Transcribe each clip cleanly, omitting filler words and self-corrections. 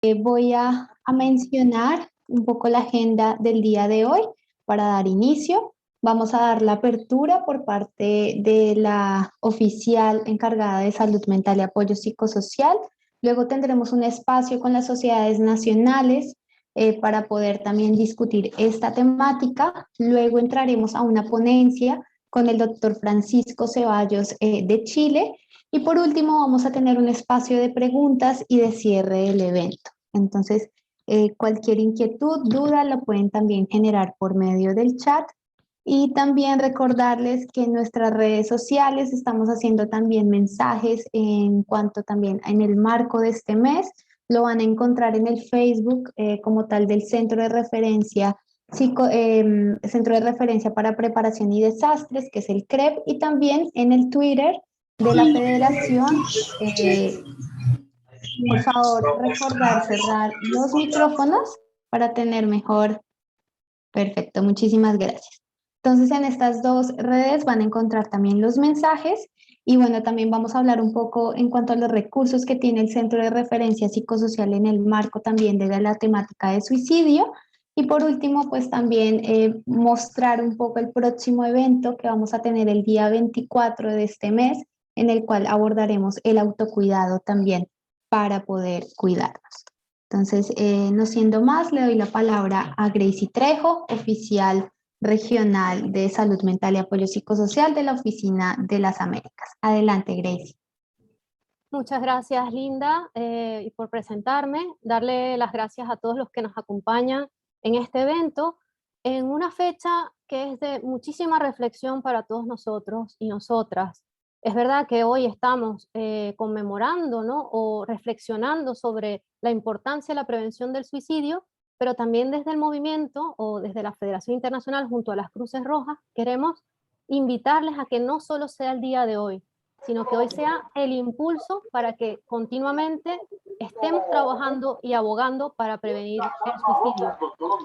Voy a mencionar un poco la agenda del día de hoy para dar inicio. Vamos a dar la apertura por parte de la oficial encargada de salud mental y apoyo psicosocial. Luego tendremos un espacio con las sociedades nacionales para poder también discutir esta temática. Luego entraremos a una ponencia con el doctor Francisco Ceballos de Chile. Y por último, vamos a tener un espacio de preguntas y de cierre del evento. Entonces, cualquier inquietud, duda, la pueden también generar por medio del chat. Y también recordarles que en nuestras redes sociales estamos haciendo también mensajes en cuanto también en el marco de este mes. Lo van a encontrar en el Facebook como tal del Centro de Referencia Centro de Referencia para Preparación y Desastres, que es el CREP, y también en el Twitter de la Federación. Por favor, recordar cerrar los micrófonos para tener mejor. Perfecto, muchísimas gracias. Entonces, en estas dos redes van a encontrar también los mensajes y bueno, también vamos a hablar un poco en cuanto a los recursos que tiene el Centro de Referencia Psicosocial en el marco también de la temática de suicidio. Y por último, pues también mostrar un poco el próximo evento que vamos a tener el día 24 de este mes, en el cual abordaremos el autocuidado también para poder cuidarnos. Entonces, no siendo más, le doy la palabra a Gracie Trejo, oficial regional de Salud Mental y Apoyo Psicosocial de la Oficina de las Américas. Adelante, Gracie. Muchas gracias, Linda, y por presentarme. Darle las gracias a todos los que nos acompañan en este evento, en una fecha que es de muchísima reflexión para todos nosotros y nosotras. Es verdad que hoy estamos conmemorando, ¿no?, o reflexionando sobre la importancia de la prevención del suicidio, pero también desde el movimiento o desde la Federación Internacional junto a las Cruces Rojas queremos invitarles a que no solo sea el día de hoy, sino que hoy sea el impulso para que continuamente estemos trabajando y abogando para prevenir el suicidio.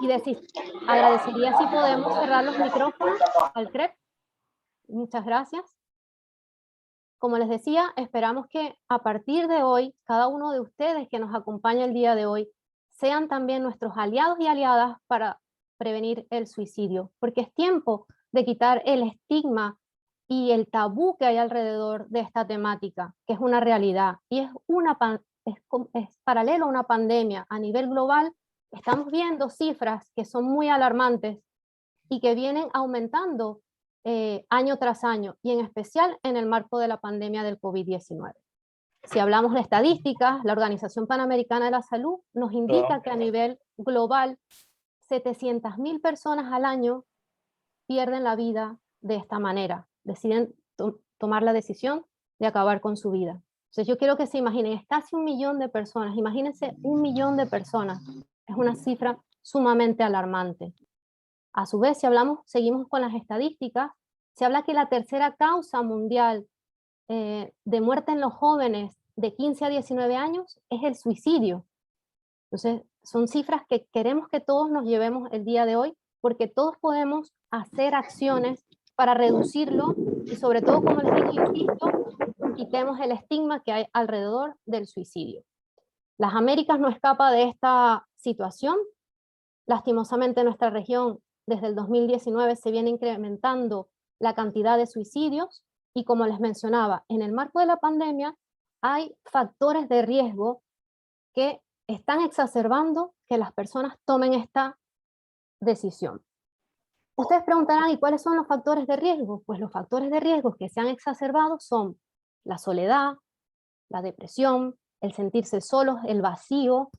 Y agradecería si podemos cerrar los micrófonos al CREP. Muchas gracias. Como les decía, esperamos que a partir de hoy, cada uno de ustedes que nos acompaña el día de hoy, sean también nuestros aliados y aliadas para prevenir el suicidio, porque es tiempo de quitar el estigma y el tabú que hay alrededor de esta temática, que es una realidad y es paralelo a una pandemia a nivel global. Estamos viendo cifras que son muy alarmantes y que vienen aumentando año tras año, y en especial en el marco de la pandemia del COVID-19. Si hablamos de estadísticas, la Organización Panamericana de la Salud nos indica que a nivel global 700.000 personas al año pierden la vida de esta manera, deciden tomar la decisión de acabar con su vida. Entonces yo quiero que se imaginen, es casi 1 millón de personas, imagínense 1 millón de personas, es una cifra sumamente alarmante. A su vez, si seguimos con las estadísticas, se habla que la tercera causa mundial de muerte en los jóvenes de 15 a 19 años es el suicidio. Entonces, son cifras que queremos que todos nos llevemos el día de hoy, porque todos podemos hacer acciones para reducirlo y sobre todo, como les digo, insisto, quitemos el estigma que hay alrededor del suicidio. Las Américas no escapa de esta situación. Lastimosamente en nuestra región desde el 2019 se viene incrementando la cantidad de suicidios y, como les mencionaba, en el marco de la pandemia hay factores de riesgo que están exacerbando que las personas tomen esta decisión. Ustedes preguntarán, ¿y cuáles son los factores de riesgo? Pues los factores de riesgo que se han exacerbado son la soledad, la depresión, el sentirse solos, el vacío,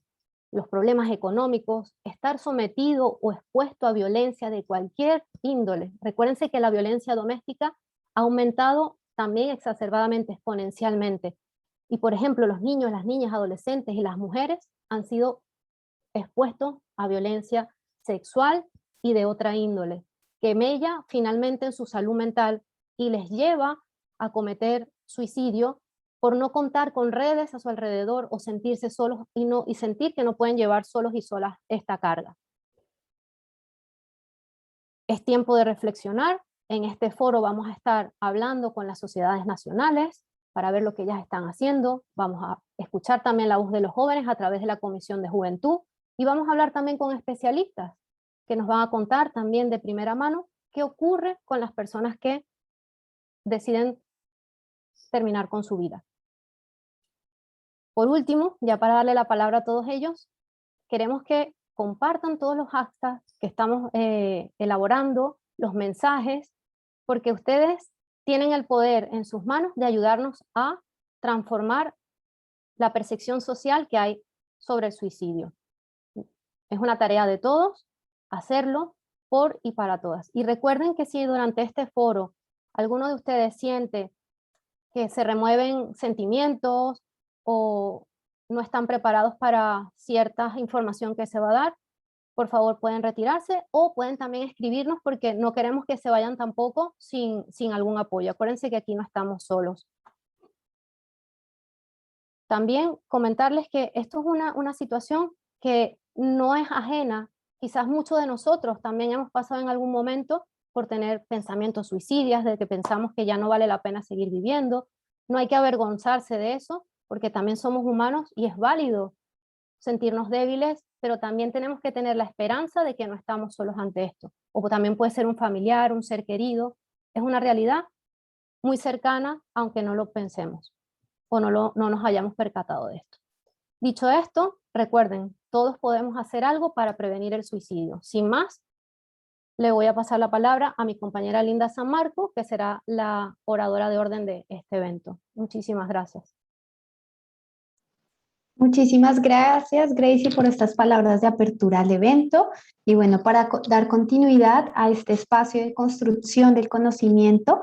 los problemas económicos, estar sometido o expuesto a violencia de cualquier índole. Recuérdense que la violencia doméstica ha aumentado también exacerbadamente, exponencialmente. Y por ejemplo, los niños, las niñas, adolescentes y las mujeres han sido expuestos a violencia sexual y de otra índole, que mella finalmente en su salud mental y les lleva a cometer suicidio por no contar con redes a su alrededor o sentirse solos y sentir que no pueden llevar solos y solas esta carga. Es tiempo de reflexionar. En este foro vamos a estar hablando con las sociedades nacionales para ver lo que ellas están haciendo. Vamos a escuchar también la voz de los jóvenes a través de la Comisión de Juventud, y vamos a hablar también con especialistas que nos van a contar también de primera mano qué ocurre con las personas que deciden terminar con su vida. Por último, ya para darle la palabra a todos ellos, queremos que compartan todos los hashtags que estamos elaborando, los mensajes, porque ustedes tienen el poder en sus manos de ayudarnos a transformar la percepción social que hay sobre el suicidio. Es una tarea de todos hacerlo por y para todas. Y recuerden que si durante este foro alguno de ustedes siente que se remueven sentimientos o no están preparados para cierta información que se va a dar, por favor pueden retirarse o pueden también escribirnos porque no queremos que se vayan tampoco sin algún apoyo. Acuérdense que aquí no estamos solos. También comentarles que esto es una situación que no es ajena. Quizás muchos de nosotros también hemos pasado en algún momento por tener pensamientos suicidas, de que pensamos que ya no vale la pena seguir viviendo. No hay que avergonzarse de eso, porque también somos humanos y es válido sentirnos débiles, pero también tenemos que tener la esperanza de que no estamos solos ante esto. O también puede ser un familiar, un ser querido. Es una realidad muy cercana, aunque no lo pensemos o no nos hayamos percatado de esto. Dicho esto, recuerden, todos podemos hacer algo para prevenir el suicidio. Sin más, le voy a pasar la palabra a mi compañera Linda San Marco, que será la oradora de orden de este evento. Muchísimas gracias. Muchísimas gracias, Gracie, por estas palabras de apertura al evento. Y bueno, para dar continuidad a este espacio de construcción del conocimiento,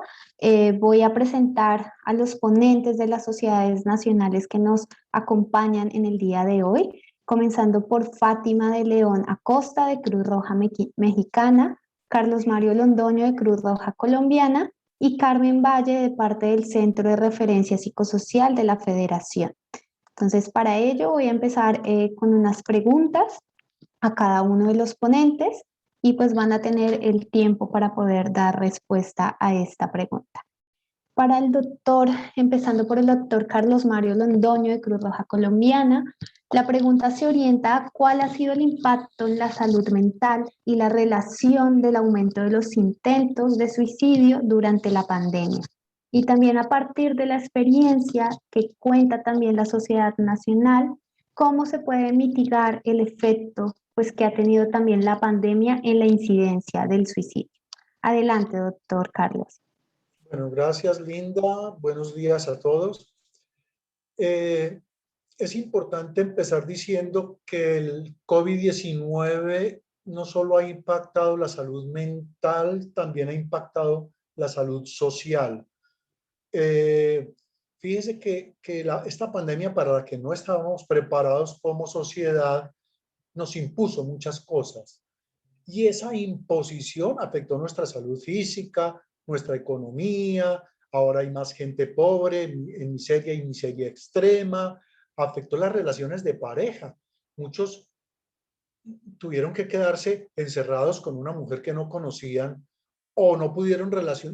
voy a presentar a los ponentes de las sociedades nacionales que nos acompañan en el día de hoy, comenzando por Fátima de León Acosta, de Cruz Roja Mexicana, Carlos Mario Londoño, de Cruz Roja Colombiana, y Carmen Valle, de parte del Centro de Referencia Psicosocial de la Federación. Entonces, para ello voy a empezar con unas preguntas a cada uno de los ponentes y pues van a tener el tiempo para poder dar respuesta a esta pregunta. Para el doctor, empezando por el doctor Carlos Mario Londoño de Cruz Roja Colombiana, la pregunta se orienta a cuál ha sido el impacto en la salud mental y la relación del aumento de los intentos de suicidio durante la pandemia. Y también a partir de la experiencia que cuenta también la Sociedad Nacional, cómo se puede mitigar el efecto pues, que ha tenido también la pandemia en la incidencia del suicidio. Adelante, doctor Carlos. Bueno, gracias, Linda. Buenos días a todos. Es importante empezar diciendo que el COVID-19 no solo ha impactado la salud mental, también ha impactado la salud social. Fíjense que esta pandemia, para la que no estábamos preparados como sociedad, nos impuso muchas cosas. Y esa imposición afectó nuestra salud física, nuestra economía. Ahora hay más gente pobre, en miseria y miseria extrema. Afectó las relaciones de pareja. Muchos tuvieron que quedarse encerrados con una mujer que no conocían o no pudieron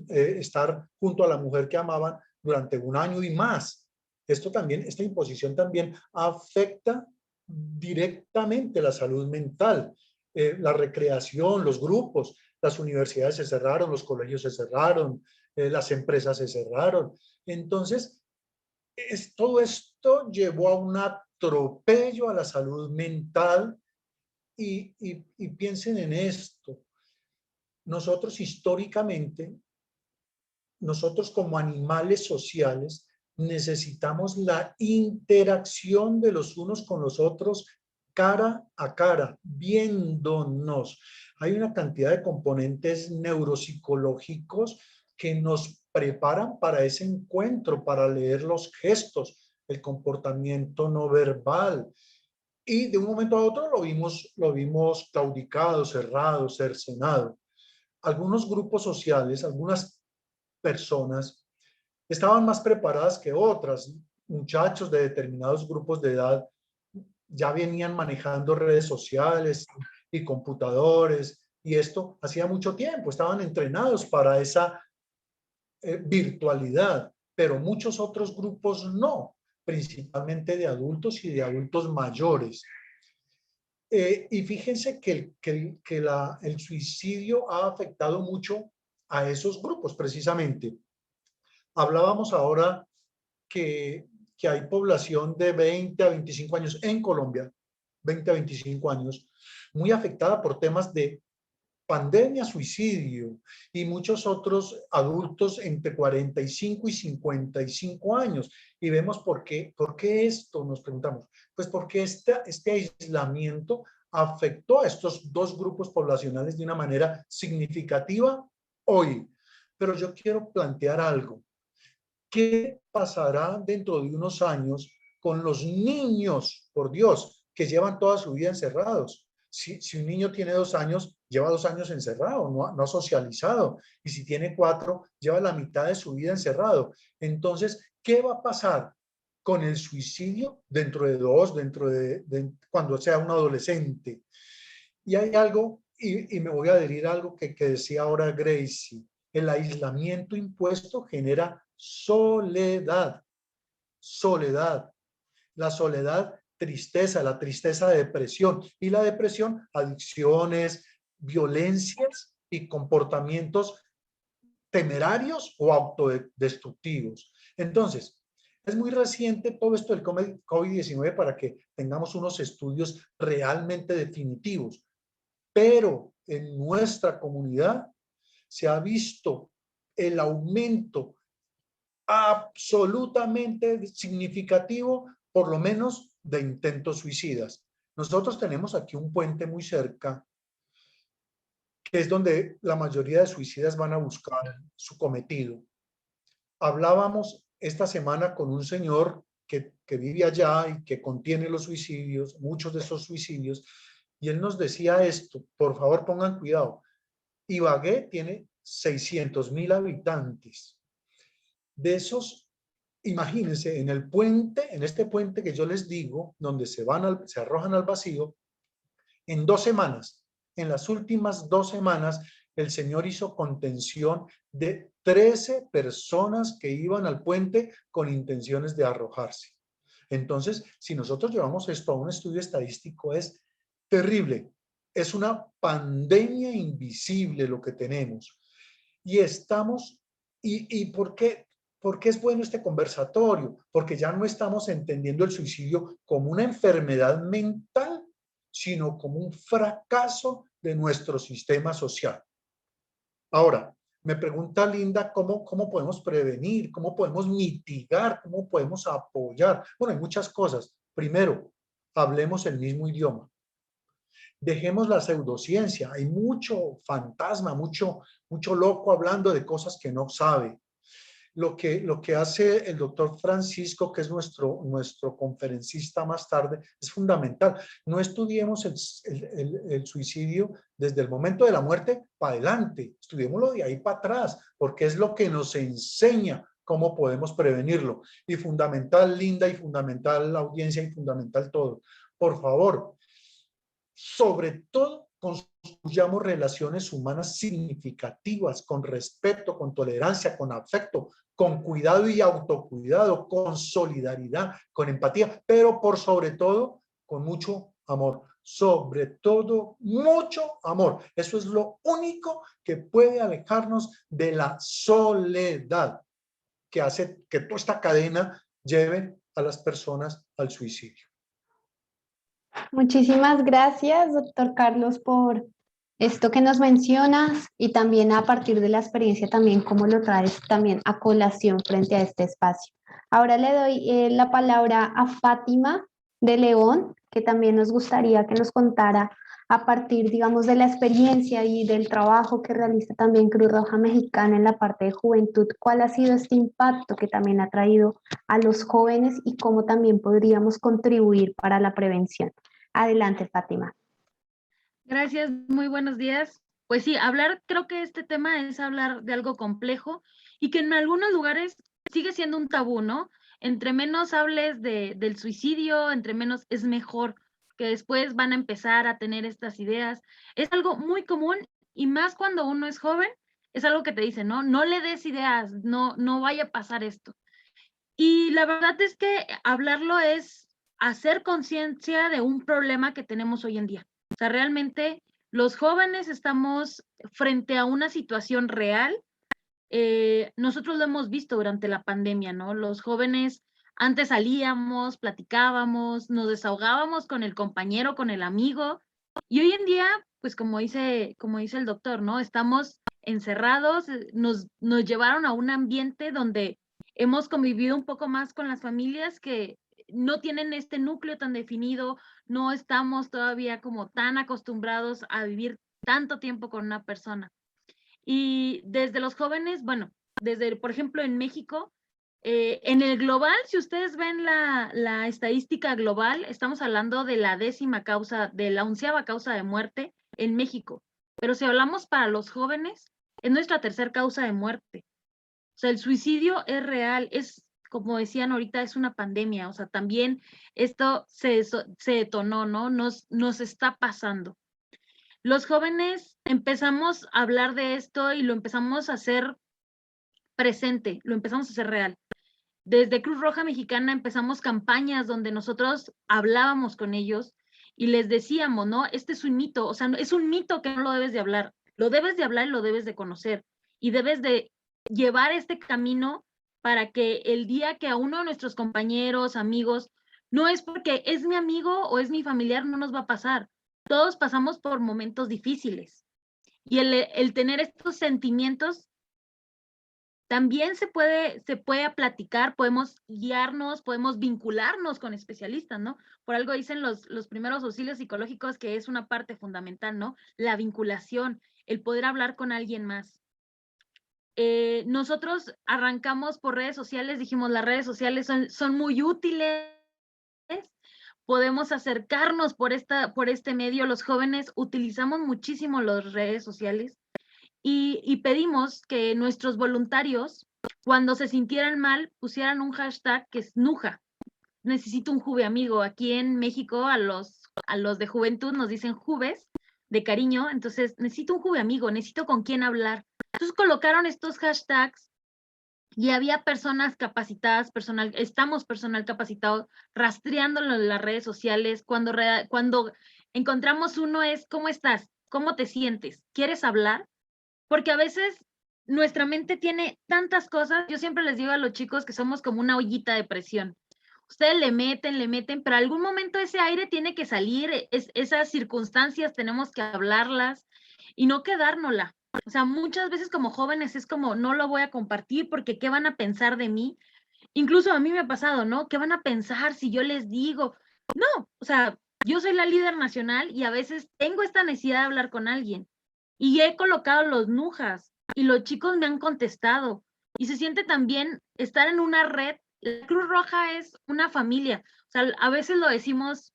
estar junto a la mujer que amaban durante un año y más. Esta imposición también afecta directamente la salud mental. La recreación, los grupos, las universidades se cerraron, los colegios se cerraron, las empresas se cerraron. Entonces, todo esto llevó a un atropello a la salud mental y piensen en esto. Nosotros históricamente, nosotros como animales sociales, necesitamos la interacción de los unos con los otros cara a cara, viéndonos. Hay una cantidad de componentes neuropsicológicos que nos preparan para ese encuentro, para leer los gestos, el comportamiento no verbal. Y de un momento a otro lo vimos claudicado, cerrado, cercenado. Algunos grupos sociales, algunas personas estaban más preparadas que otras. Muchachos de determinados grupos de edad ya venían manejando redes sociales y computadores, y esto hacía mucho tiempo, estaban entrenados para esa virtualidad, pero muchos otros grupos no. principalmente de adultos y de adultos mayores. Y fíjense que el suicidio ha afectado mucho a esos grupos, precisamente. Hablábamos ahora que hay población de 20 a 25 años en Colombia, 20 a 25 años, muy afectada por temas de pandemia, suicidio y muchos otros adultos entre 45 y 55 años. Y vemos por qué esto, nos preguntamos, pues porque este aislamiento afectó a estos dos grupos poblacionales de una manera significativa hoy. Pero yo quiero plantear algo. ¿Qué pasará dentro de unos años con los niños, por Dios, que llevan toda su vida encerrados? Si un niño tiene 2 años, lleva 2 años encerrado, no ha socializado. Y si tiene 4, lleva la mitad de su vida encerrado. Entonces, ¿qué va a pasar con el suicidio dentro de 2, cuando sea un adolescente? Y hay algo, y me voy a adherir a algo que decía ahora Gracie. El aislamiento impuesto genera soledad. Soledad. La soledad, tristeza, la tristeza, depresión. Y la depresión, adicciones, violencias y comportamientos temerarios o autodestructivos. Entonces, es muy reciente todo esto del COVID-19 para que tengamos unos estudios realmente definitivos. Pero en nuestra comunidad se ha visto el aumento absolutamente significativo, por lo menos, de intentos suicidas. Nosotros tenemos aquí un puente muy cerca, que es donde la mayoría de suicidas van a buscar su cometido. Hablábamos esta semana con un señor que vive allá y que contiene los suicidios, muchos de esos suicidios, y él nos decía esto: por favor pongan cuidado, Ibagué tiene 600,000 habitantes. De esos, imagínense, en el puente, en este puente que yo les digo, donde se arrojan al vacío, en 2 semanas, en las últimas 2 semanas, el señor hizo contención de 13 personas que iban al puente con intenciones de arrojarse. Entonces, si nosotros llevamos esto a un estudio estadístico, es terrible. Es una pandemia invisible lo que tenemos. Y estamos, ¿y por qué? ¿Por qué es bueno este conversatorio? Porque ya no estamos entendiendo el suicidio como una enfermedad mental, sino como un fracaso de nuestro sistema social. Ahora, me pregunta Linda, ¿cómo podemos prevenir? ¿Cómo podemos mitigar? ¿Cómo podemos apoyar? Bueno, hay muchas cosas. Primero, hablemos el mismo idioma. Dejemos la pseudociencia. Hay mucho fantasma, mucho loco hablando de cosas que no sabe. Lo que hace el doctor Francisco, que es nuestro conferencista más tarde, es fundamental. No estudiemos el suicidio desde el momento de la muerte para adelante, estudiémoslo de ahí para atrás, porque es lo que nos enseña cómo podemos prevenirlo. Y fundamental, Linda, y fundamental la audiencia, y fundamental todo. Por favor, sobre todo, construyamos relaciones humanas significativas, con respeto, con tolerancia, con afecto, con cuidado y autocuidado, con solidaridad, con empatía, pero por sobre todo, con mucho amor. Sobre todo, mucho amor. Eso es lo único que puede alejarnos de la soledad, que hace que toda esta cadena lleve a las personas al suicidio. Muchísimas gracias, doctor Carlos, por esto que nos mencionas y también a partir de la experiencia también cómo lo traes también a colación frente a este espacio. Ahora le doy la palabra a Fátima de León, que también nos gustaría que nos contara a partir, digamos, de la experiencia y del trabajo que realiza también Cruz Roja Mexicana en la parte de juventud, cuál ha sido este impacto que también ha traído a los jóvenes y cómo también podríamos contribuir para la prevención. Adelante, Fátima. Gracias, muy buenos días. Pues sí, creo que este tema es hablar de algo complejo y que en algunos lugares sigue siendo un tabú, ¿no? Entre menos hables del suicidio, entre menos es mejor, que después van a empezar a tener estas ideas. Es algo muy común y más cuando uno es joven, es algo que te dicen, ¿no? No le des ideas, no vaya a pasar esto. Y la verdad es que hablarlo es hacer conciencia de un problema que tenemos hoy en día. O sea, realmente los jóvenes estamos frente a una situación real. Nosotros lo hemos visto durante la pandemia, ¿no? Los jóvenes antes salíamos, platicábamos, nos desahogábamos con el compañero, con el amigo, y hoy en día, pues como dice el doctor, ¿no? Estamos encerrados, nos llevaron a un ambiente donde hemos convivido un poco más con las familias que no tienen este núcleo tan definido, no estamos todavía como tan acostumbrados a vivir tanto tiempo con una persona. Y desde los jóvenes, bueno, desde, por ejemplo, en México, en el global, si ustedes ven la estadística global, estamos hablando de la 10ª causa, de la 11ª causa de muerte en México. Pero si hablamos para los jóvenes, es nuestra 3ª causa de muerte. O sea, el suicidio es real, es, como decían ahorita, es una pandemia. O sea, también esto se detonó, ¿no? Nos está pasando. Los jóvenes empezamos a hablar de esto y lo empezamos a hacer presente, lo empezamos a hacer real. Desde Cruz Roja Mexicana empezamos campañas donde nosotros hablábamos con ellos y les decíamos, ¿no? Este es un mito, o sea, es un mito que no lo debes de hablar, lo debes de hablar y lo debes de conocer y debes de llevar este camino para que el día que a uno de nuestros compañeros, amigos, no es porque es mi amigo o es mi familiar, no nos va a pasar. Todos pasamos por momentos difíciles y el tener estos sentimientos también se puede platicar, podemos guiarnos, podemos vincularnos con especialistas, ¿no? Por algo dicen los primeros auxilios psicológicos que es una parte fundamental, ¿no? La vinculación, el poder hablar con alguien más. Nosotros arrancamos por redes sociales, dijimos las redes sociales son muy útiles, podemos acercarnos por este medio, los jóvenes utilizamos muchísimo las redes sociales y pedimos que nuestros voluntarios, cuando se sintieran mal, pusieran un hashtag que es NUJA, necesito un juve amigo. Aquí en México a los de juventud nos dicen juves, de cariño, entonces necesito un juve amigo, necesito con quién hablar. Entonces colocaron estos hashtags y había personas capacitadas, estamos personal capacitado, rastreándolo en las redes sociales. Cuando encontramos uno es, ¿cómo estás? ¿Cómo te sientes? ¿Quieres hablar? Porque a veces nuestra mente tiene tantas cosas. Yo siempre les digo a los chicos que somos como una ollita de presión. Ustedes le meten, pero algún momento ese aire tiene que salir, esas circunstancias tenemos que hablarlas y no quedárnosla. O sea, muchas veces como jóvenes es como, no lo voy a compartir porque ¿qué van a pensar de mí? Incluso a mí me ha pasado, ¿no? ¿Qué van a pensar si yo les digo? No, o sea, yo soy la líder nacional y a veces tengo esta necesidad de hablar con alguien. Y he colocado los NUJAs y los chicos me han contestado. Y se siente también estar en una red. La Cruz Roja es una familia. O sea, a veces lo decimos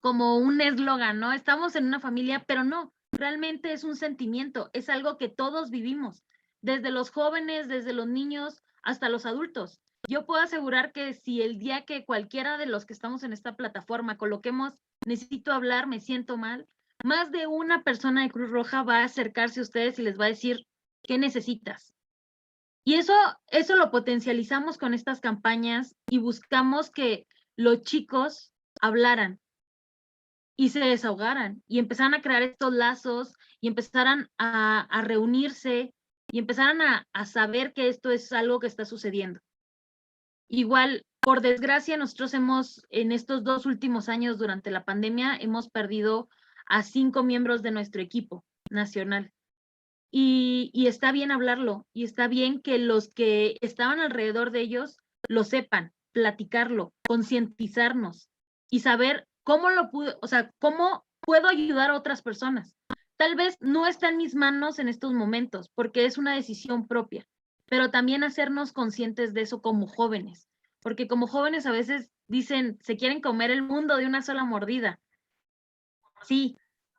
como un eslogan, ¿no? Estamos en una familia, pero no, realmente es un sentimiento, es algo que todos vivimos, desde los jóvenes, desde los niños, hasta los adultos. Yo puedo asegurar que si el día que cualquiera de los que estamos en esta plataforma coloquemos, necesito hablar, me siento mal, más de una persona de Cruz Roja va a acercarse a ustedes y les va a decir, ¿qué necesitas? Y eso lo potencializamos con estas campañas y buscamos que los chicos hablaran y se desahogaran y empezaran a crear estos lazos y empezaran a reunirse y empezaran a saber que esto es algo que está sucediendo. Igual, por desgracia, nosotros en estos 2 últimos años durante la pandemia, hemos perdido a 5 miembros de nuestro equipo nacional. Y está bien hablarlo, y está bien que los que estaban alrededor de ellos lo sepan, platicarlo, concientizarnos y saber cómo cómo puedo ayudar a otras personas. Tal vez no está en mis manos en estos momentos, porque es una decisión propia, pero también hacernos conscientes de eso como jóvenes, porque como jóvenes a veces dicen, se quieren comer el mundo de una sola mordida. Sí,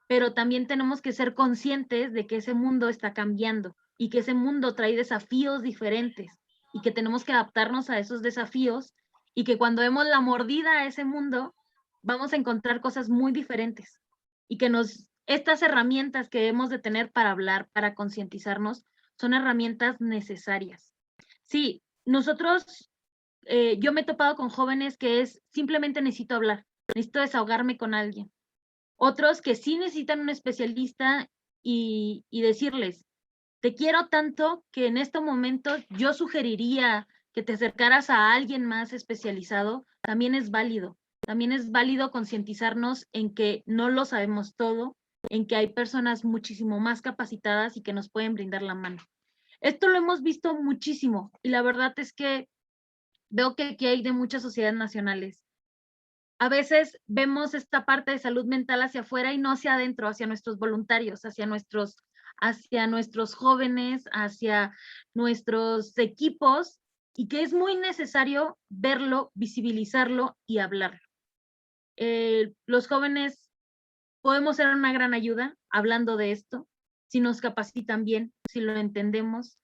pero también tenemos que ser conscientes de que ese mundo está cambiando y que ese mundo trae desafíos diferentes y que tenemos que adaptarnos a esos desafíos y que cuando demos la mordida a ese mundo vamos a encontrar cosas muy diferentes y que estas herramientas que debemos de tener para hablar, para concientizarnos, son herramientas necesarias. Sí, nosotros yo me he topado con jóvenes que es simplemente necesito hablar, necesito desahogarme con alguien. Otros que sí necesitan un especialista y decirles, te quiero tanto que en este momento yo sugeriría que te acercaras a alguien más especializado. También es válido. También es válido concientizarnos en que no lo sabemos todo, en que hay personas muchísimo más capacitadas y que nos pueden brindar la mano. Esto lo hemos visto muchísimo y la verdad es que veo que aquí hay de muchas sociedades nacionales. A veces vemos esta parte de salud mental hacia afuera y no hacia adentro, hacia nuestros voluntarios, hacia nuestros jóvenes, hacia nuestros equipos, y que es muy necesario verlo, visibilizarlo y hablarlo. Los jóvenes podemos ser una gran ayuda hablando de esto, si nos capacitan bien, si lo entendemos.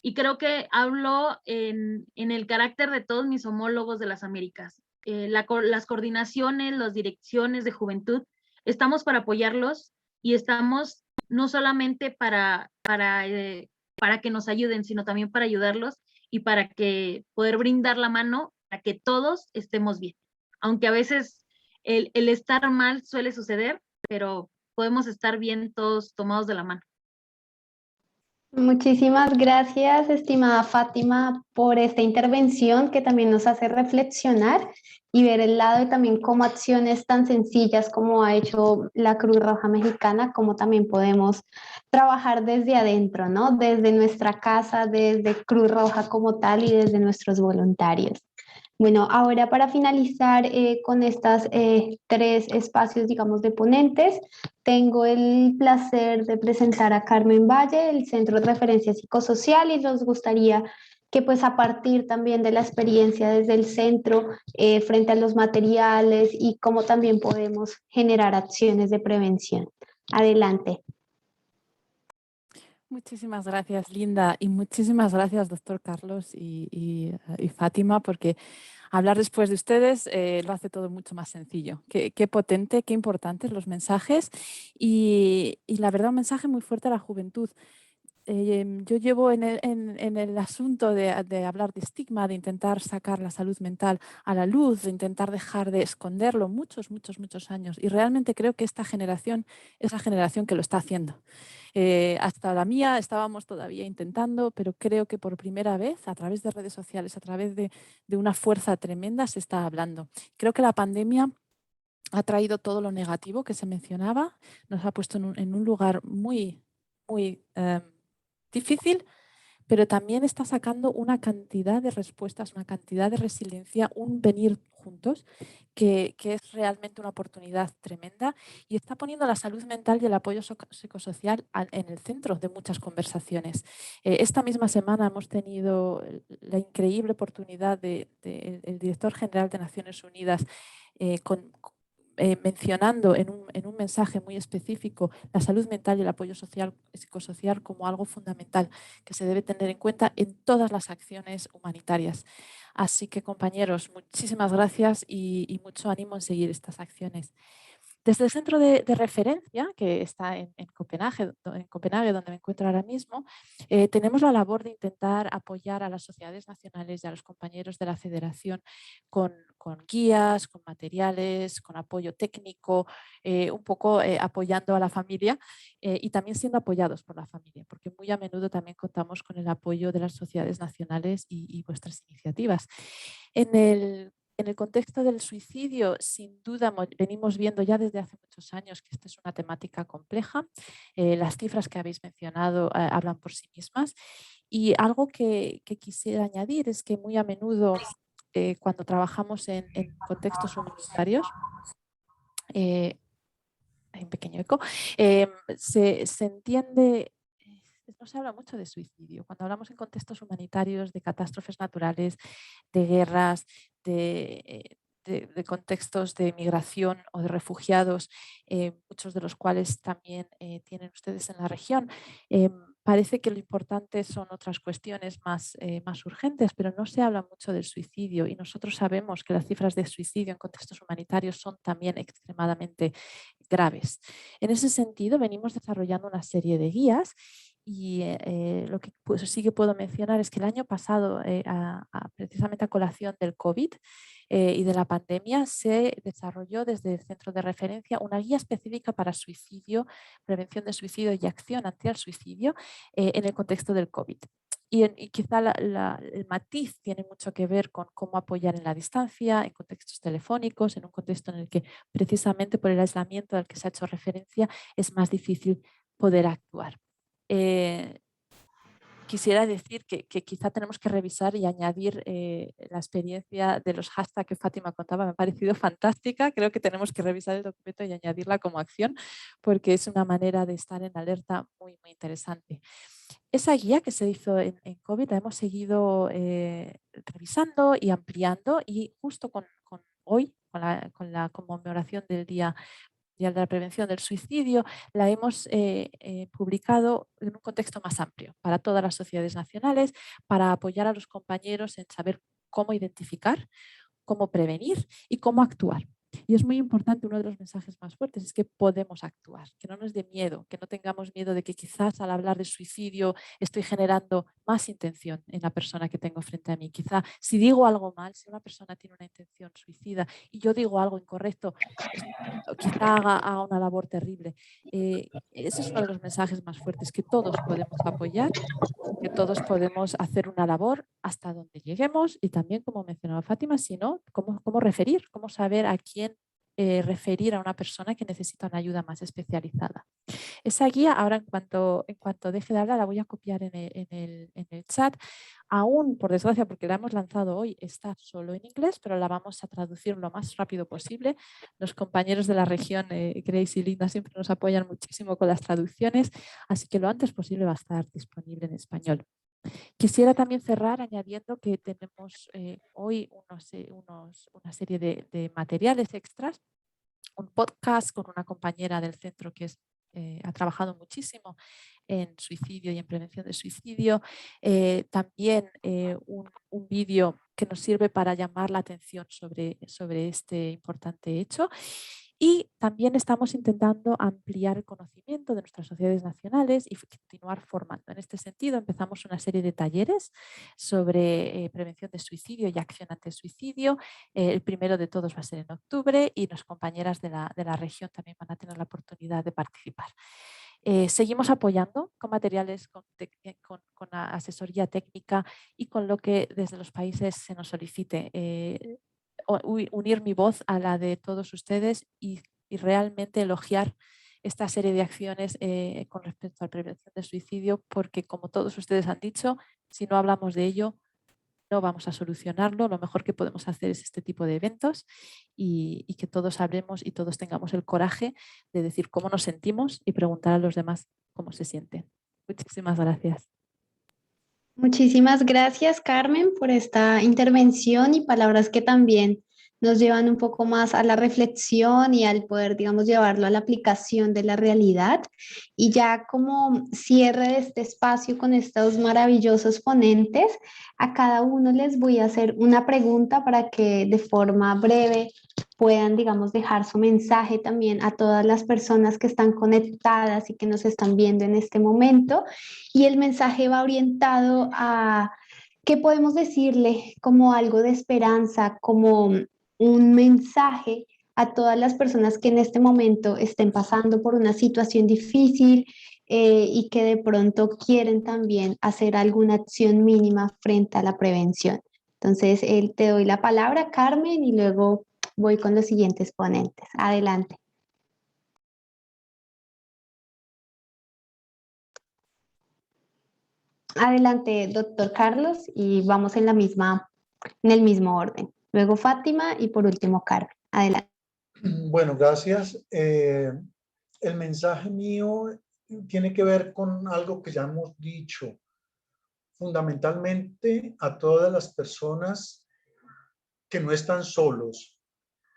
Y creo que hablo en el carácter de todos mis homólogos de las Américas. Las coordinaciones, las direcciones de juventud, estamos para apoyarlos y estamos no solamente para que nos ayuden, sino también para ayudarlos y para que poder brindar la mano para que todos estemos bien. Aunque a veces el estar mal suele suceder, pero podemos estar bien todos tomados de la mano. Muchísimas gracias, estimada Fátima, por esta intervención que también nos hace reflexionar y ver el lado de también cómo acciones tan sencillas como ha hecho la Cruz Roja Mexicana, cómo también podemos trabajar desde adentro, ¿no? Desde nuestra casa, desde Cruz Roja como tal y desde nuestros voluntarios. Bueno, ahora para finalizar con estas tres espacios, digamos, de ponentes, tengo el placer de presentar a Carmen Valle, del Centro de Referencia Psicosocial, y nos gustaría que pues a partir también de la experiencia desde el centro frente a los materiales y cómo también podemos generar acciones de prevención. Adelante. Muchísimas gracias, Linda, y muchísimas gracias, doctor Carlos y Fátima, porque hablar después de ustedes lo hace todo mucho más sencillo. Qué potente, qué importantes los mensajes y la verdad un mensaje muy fuerte a la juventud. Yo llevo en el asunto de hablar de estigma, de intentar sacar la salud mental a la luz, de intentar dejar de esconderlo muchos años y realmente creo que esta generación es la generación que lo está haciendo. Hasta la mía estábamos todavía intentando, pero creo que por primera vez a través de redes sociales, a través de una fuerza tremenda se está hablando. Creo que la pandemia ha traído todo lo negativo que se mencionaba, nos ha puesto en un lugar muy difícil, pero también está sacando una cantidad de respuestas, una cantidad de resiliencia, un venir juntos, que es realmente una oportunidad tremenda y está poniendo la salud mental y el apoyo psicosocial en el centro de muchas conversaciones. Esta misma semana hemos tenido la increíble oportunidad del director general de Naciones Unidas mencionando en un mensaje muy específico la salud mental y el apoyo psicosocial como algo fundamental que se debe tener en cuenta en todas las acciones humanitarias. Así que, compañeros, muchísimas gracias y mucho ánimo en seguir estas acciones. Desde el centro de referencia, que está en Copenhague, donde me encuentro ahora mismo, tenemos la labor de intentar apoyar a las sociedades nacionales y a los compañeros de la federación con guías, con materiales, con apoyo técnico, un poco apoyando a la familia y también siendo apoyados por la familia, porque muy a menudo también contamos con el apoyo de las sociedades nacionales y vuestras iniciativas. En el contexto del suicidio, sin duda, venimos viendo ya desde hace muchos años que esta es una temática compleja. Las cifras que habéis mencionado hablan por sí mismas. Y algo que quisiera añadir es que muy a menudo, cuando trabajamos en contextos humanitarios, hay un pequeño eco, se entiende... No se habla mucho de suicidio. Cuando hablamos en contextos humanitarios, de catástrofes naturales, de guerras, de contextos de migración o de refugiados, muchos de los cuales también tienen ustedes en la región, parece que lo importante son otras cuestiones más urgentes, pero no se habla mucho del suicidio y nosotros sabemos que las cifras de suicidio en contextos humanitarios son también extremadamente graves. En ese sentido, venimos desarrollando una serie de guías Y lo que pues, sí que puedo mencionar es que el año pasado, precisamente a colación del COVID y de la pandemia, se desarrolló desde el centro de referencia una guía específica para suicidio, prevención de suicidio y acción ante el suicidio en el contexto del COVID. Y quizá el matiz tiene mucho que ver con cómo apoyar en la distancia, en contextos telefónicos, en un contexto en el que precisamente por el aislamiento al que se ha hecho referencia es más difícil poder actuar. Quisiera decir que quizá tenemos que revisar y añadir la experiencia de los hashtags que Fátima contaba. Me ha parecido fantástica. Creo que tenemos que revisar el documento y añadirla como acción porque es una manera de estar en alerta muy, muy interesante. Esa guía que se hizo en COVID la hemos seguido revisando y ampliando y justo con hoy, con la conmemoración del Día de la Prevención del Suicidio, la hemos publicado en un contexto más amplio para todas las sociedades nacionales, para apoyar a los compañeros en saber cómo identificar, cómo prevenir y cómo actuar. Y es muy importante, uno de los mensajes más fuertes es que podemos actuar, que no nos dé miedo, que no tengamos miedo de que quizás al hablar de suicidio estoy generando más intención en la persona que tengo frente a mí. Quizá si digo algo mal, si una persona tiene una intención suicida y yo digo algo incorrecto, quizá haga una labor terrible. Ese es uno de los mensajes más fuertes, que todos podemos apoyar, que todos podemos hacer una labor hasta donde lleguemos y también, como mencionaba Fátima, si no, cómo referir, cómo saber a quién referir a una persona que necesita una ayuda más especializada. Esa guía, ahora en cuanto deje de hablar, la voy a copiar en el chat. Aún, por desgracia, porque la hemos lanzado hoy, está solo en inglés, pero la vamos a traducir lo más rápido posible. Los compañeros de la región, Grace y Linda, siempre nos apoyan muchísimo con las traducciones, así que lo antes posible va a estar disponible en español. Quisiera también cerrar añadiendo que tenemos hoy una serie de materiales extras, un podcast con una compañera del centro que ha trabajado muchísimo en suicidio y en prevención de suicidio. También un vídeo que nos sirve para llamar la atención sobre este importante hecho. Y también estamos intentando ampliar el conocimiento de nuestras sociedades nacionales y continuar formando. En este sentido, empezamos una serie de talleres sobre prevención de suicidio y acción ante el suicidio. El primero de todos va a ser en octubre y las compañeras de la región también van a tener la oportunidad de participar. Seguimos apoyando con materiales, con asesoría técnica y con lo que desde los países se nos solicite. Unir mi voz a la de todos ustedes y realmente elogiar esta serie de acciones con respecto a la prevención del suicidio, porque como todos ustedes han dicho, si no hablamos de ello, no vamos a solucionarlo. Lo mejor que podemos hacer es este tipo de eventos y que todos hablemos y todos tengamos el coraje de decir cómo nos sentimos y preguntar a los demás cómo se sienten. Muchísimas gracias. Muchísimas gracias, Carmen, por esta intervención y palabras que también nos llevan un poco más a la reflexión y al poder, digamos, llevarlo a la aplicación de la realidad. Y ya como cierre de este espacio con estos maravillosos ponentes, a cada uno les voy a hacer una pregunta para que de forma breve puedan, digamos, dejar su mensaje también a todas las personas que están conectadas y que nos están viendo en este momento. Y el mensaje va orientado a qué podemos decirle como algo de esperanza, como un mensaje a todas las personas que en este momento estén pasando por una situación difícil y que de pronto quieren también hacer alguna acción mínima frente a la prevención. Entonces, te doy la palabra, Carmen, y luego voy con los siguientes ponentes. Adelante. Adelante, doctor Carlos, y vamos en el mismo orden. Luego Fátima y por último Carmen. Adelante. Bueno, gracias. El mensaje mío tiene que ver con algo que ya hemos dicho. Fundamentalmente a todas las personas que no están solos,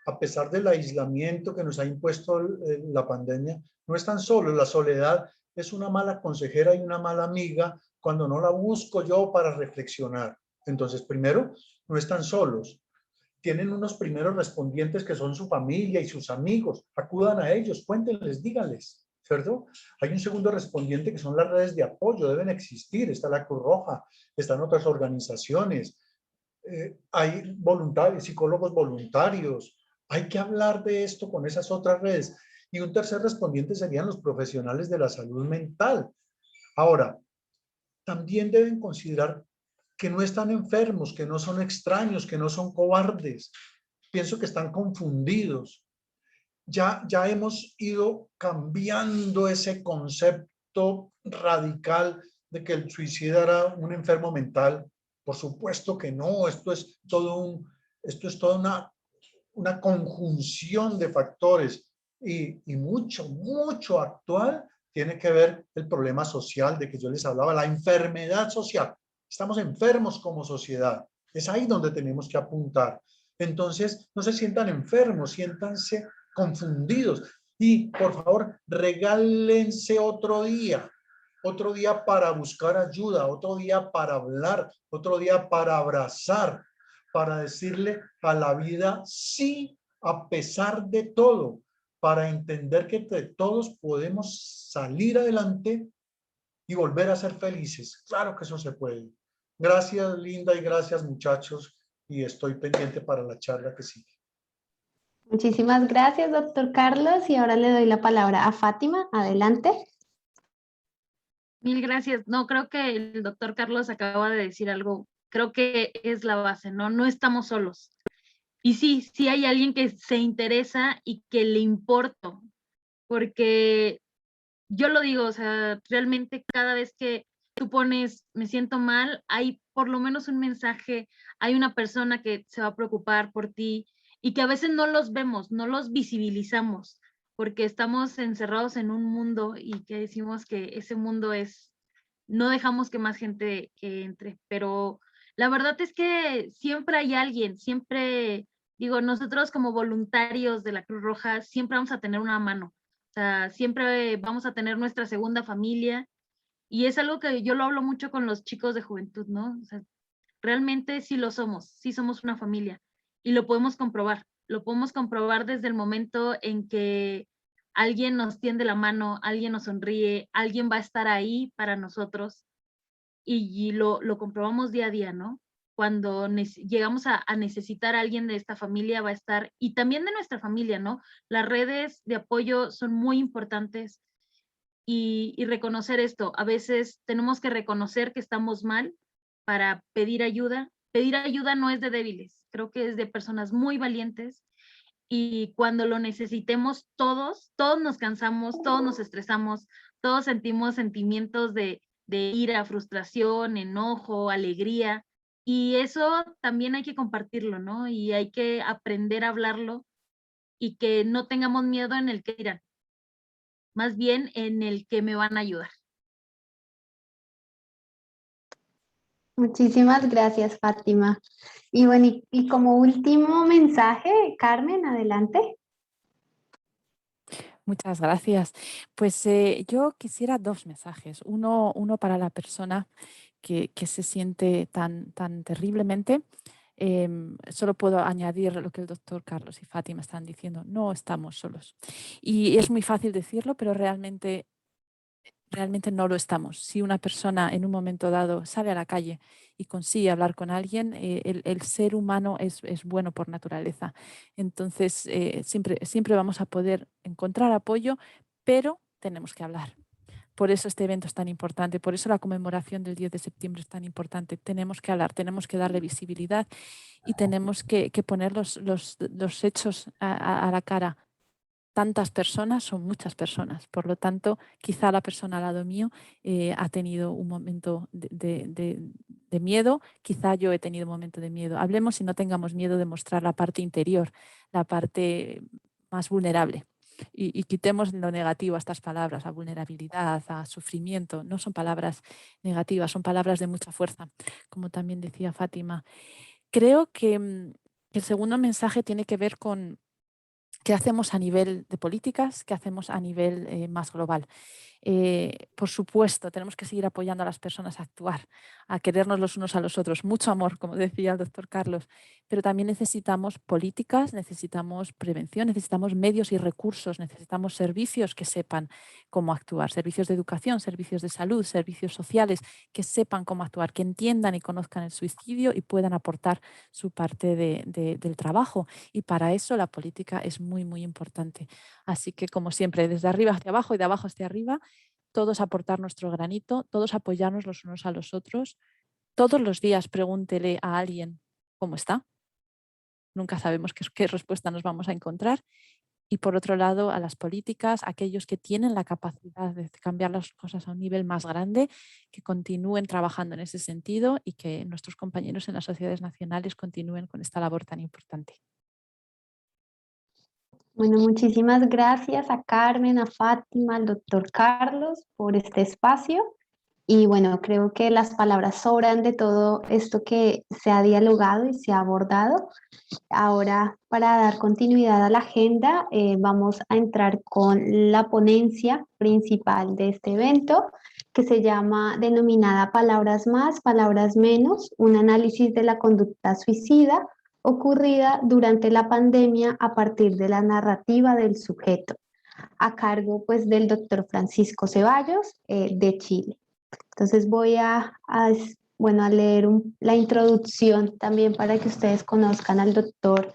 a pesar del aislamiento que nos ha impuesto la pandemia, no están solos. La soledad es una mala consejera y una mala amiga cuando no la busco yo para reflexionar. Entonces, primero, no están solos. Tienen unos primeros respondientes que son su familia y sus amigos. Acudan a ellos, cuéntenles, díganles. ¿cierto? Hay un segundo respondiente que son las redes de apoyo, deben existir, está la Cruz Roja, están otras organizaciones, hay voluntarios, psicólogos voluntarios, hay que hablar de esto con esas otras redes. Y un tercer respondiente serían los profesionales de la salud mental. Ahora, también deben considerar que no están enfermos, que no son extraños, que no son cobardes. Pienso que están confundidos. Ya hemos ido cambiando ese concepto radical de que el suicida era un enfermo mental. Por supuesto que no, esto es toda una conjunción de factores y mucho actual tiene que ver el problema social de que yo les hablaba, la enfermedad social. Estamos enfermos como sociedad. Es ahí donde tenemos que apuntar. Entonces, no se sientan enfermos, siéntanse confundidos. Y, por favor, regálense otro día para buscar ayuda, otro día para hablar, otro día para abrazar, para decirle a la vida sí, a pesar de todo, para entender que entre todos podemos salir adelante y volver a ser felices. Claro que eso se puede. Gracias, Linda, y gracias, muchachos, y estoy pendiente para la charla que sigue. Muchísimas gracias, doctor Carlos. Y ahora le doy la palabra a Fátima. Adelante. Mil gracias. No, creo que el doctor Carlos acaba de decir algo, creo que es la base, ¿no? No estamos solos. Y sí hay alguien que se interesa y que le importo, porque yo lo digo, o sea, realmente cada vez que tú pones, me siento mal, hay por lo menos un mensaje, hay una persona que se va a preocupar por ti y que a veces no los vemos, no los visibilizamos, porque estamos encerrados en un mundo y que decimos que ese mundo es, no dejamos que más gente que entre, pero la verdad es que siempre hay alguien, siempre, digo, nosotros como voluntarios de la Cruz Roja, siempre vamos a tener una mano. O sea, siempre vamos a tener nuestra segunda familia y es algo que yo lo hablo mucho con los chicos de juventud, ¿no? O sea, realmente sí somos una familia y lo podemos comprobar desde el momento en que alguien nos tiende la mano, alguien nos sonríe, alguien va a estar ahí para nosotros y lo comprobamos día a día, ¿no? Cuando llegamos a necesitar a alguien de esta familia va a estar, y también de nuestra familia, ¿no? Las redes de apoyo son muy importantes y reconocer esto. A veces tenemos que reconocer que estamos mal para pedir ayuda. Pedir ayuda no es de débiles, creo que es de personas muy valientes y cuando lo necesitemos todos nos cansamos, todos nos estresamos, todos sentimos sentimientos de ira, frustración, enojo, alegría, y eso también hay que compartirlo, ¿no? Y hay que aprender a hablarlo y que no tengamos miedo en el que dirán, más bien en el que me van a ayudar. Muchísimas gracias, Fátima. Y bueno, y como último mensaje, Carmen, adelante. Muchas gracias. Pues yo quisiera dos mensajes. Uno para la persona que se siente tan terriblemente. Solo puedo añadir lo que el doctor Carlos y Fátima están diciendo. No estamos solos. Y es muy fácil decirlo, pero realmente no lo estamos. Si una persona en un momento dado sale a la calle y consigue hablar con alguien, el ser humano es bueno por naturaleza. Entonces, siempre vamos a poder encontrar apoyo, pero tenemos que hablar. Por eso este evento es tan importante, por eso la conmemoración del 10 de septiembre es tan importante. Tenemos que hablar, tenemos que darle visibilidad y tenemos que poner los hechos a la cara. Tantas personas son muchas personas, por lo tanto, quizá la persona al lado mío ha tenido un momento de miedo, quizá yo he tenido un momento de miedo. Hablemos y no tengamos miedo de mostrar la parte interior, la parte más vulnerable. Y quitemos lo negativo a estas palabras, a vulnerabilidad, a sufrimiento. No son palabras negativas, son palabras de mucha fuerza, como también decía Fátima. Creo que el segundo mensaje tiene que ver con ¿Qué hacemos a nivel de políticas? ¿Qué hacemos a nivel más global? Por supuesto, tenemos que seguir apoyando a las personas a actuar, a querernos los unos a los otros. Mucho amor, como decía el doctor Carlos, pero también necesitamos políticas, necesitamos prevención, necesitamos medios y recursos, necesitamos servicios que sepan cómo actuar, servicios de educación, servicios de salud, servicios sociales, que sepan cómo actuar, que entiendan y conozcan el suicidio y puedan aportar su parte del trabajo. Y para eso la política es muy, muy importante. Así que, como siempre, desde arriba hacia abajo y de abajo hacia arriba, todos aportar nuestro granito, todos apoyarnos los unos a los otros. Todos los días pregúntele a alguien cómo está. Nunca sabemos qué respuesta nos vamos a encontrar. Y por otro lado, a las políticas, aquellos que tienen la capacidad de cambiar las cosas a un nivel más grande, que continúen trabajando en ese sentido y que nuestros compañeros en las sociedades nacionales continúen con esta labor tan importante. Bueno, muchísimas gracias a Carmen, a Fátima, al doctor Carlos por este espacio. Y bueno, creo que las palabras sobran de todo esto que se ha dialogado y se ha abordado. Ahora, para dar continuidad a la agenda, vamos a entrar con la ponencia principal de este evento, que se llama denominada Palabras más, palabras menos, un análisis de la conducta suicida ocurrida durante la pandemia a partir de la narrativa del sujeto, a cargo pues del doctor Francisco Ceballos de Chile. Entonces voy bueno, a leer la introducción también para que ustedes conozcan al doctor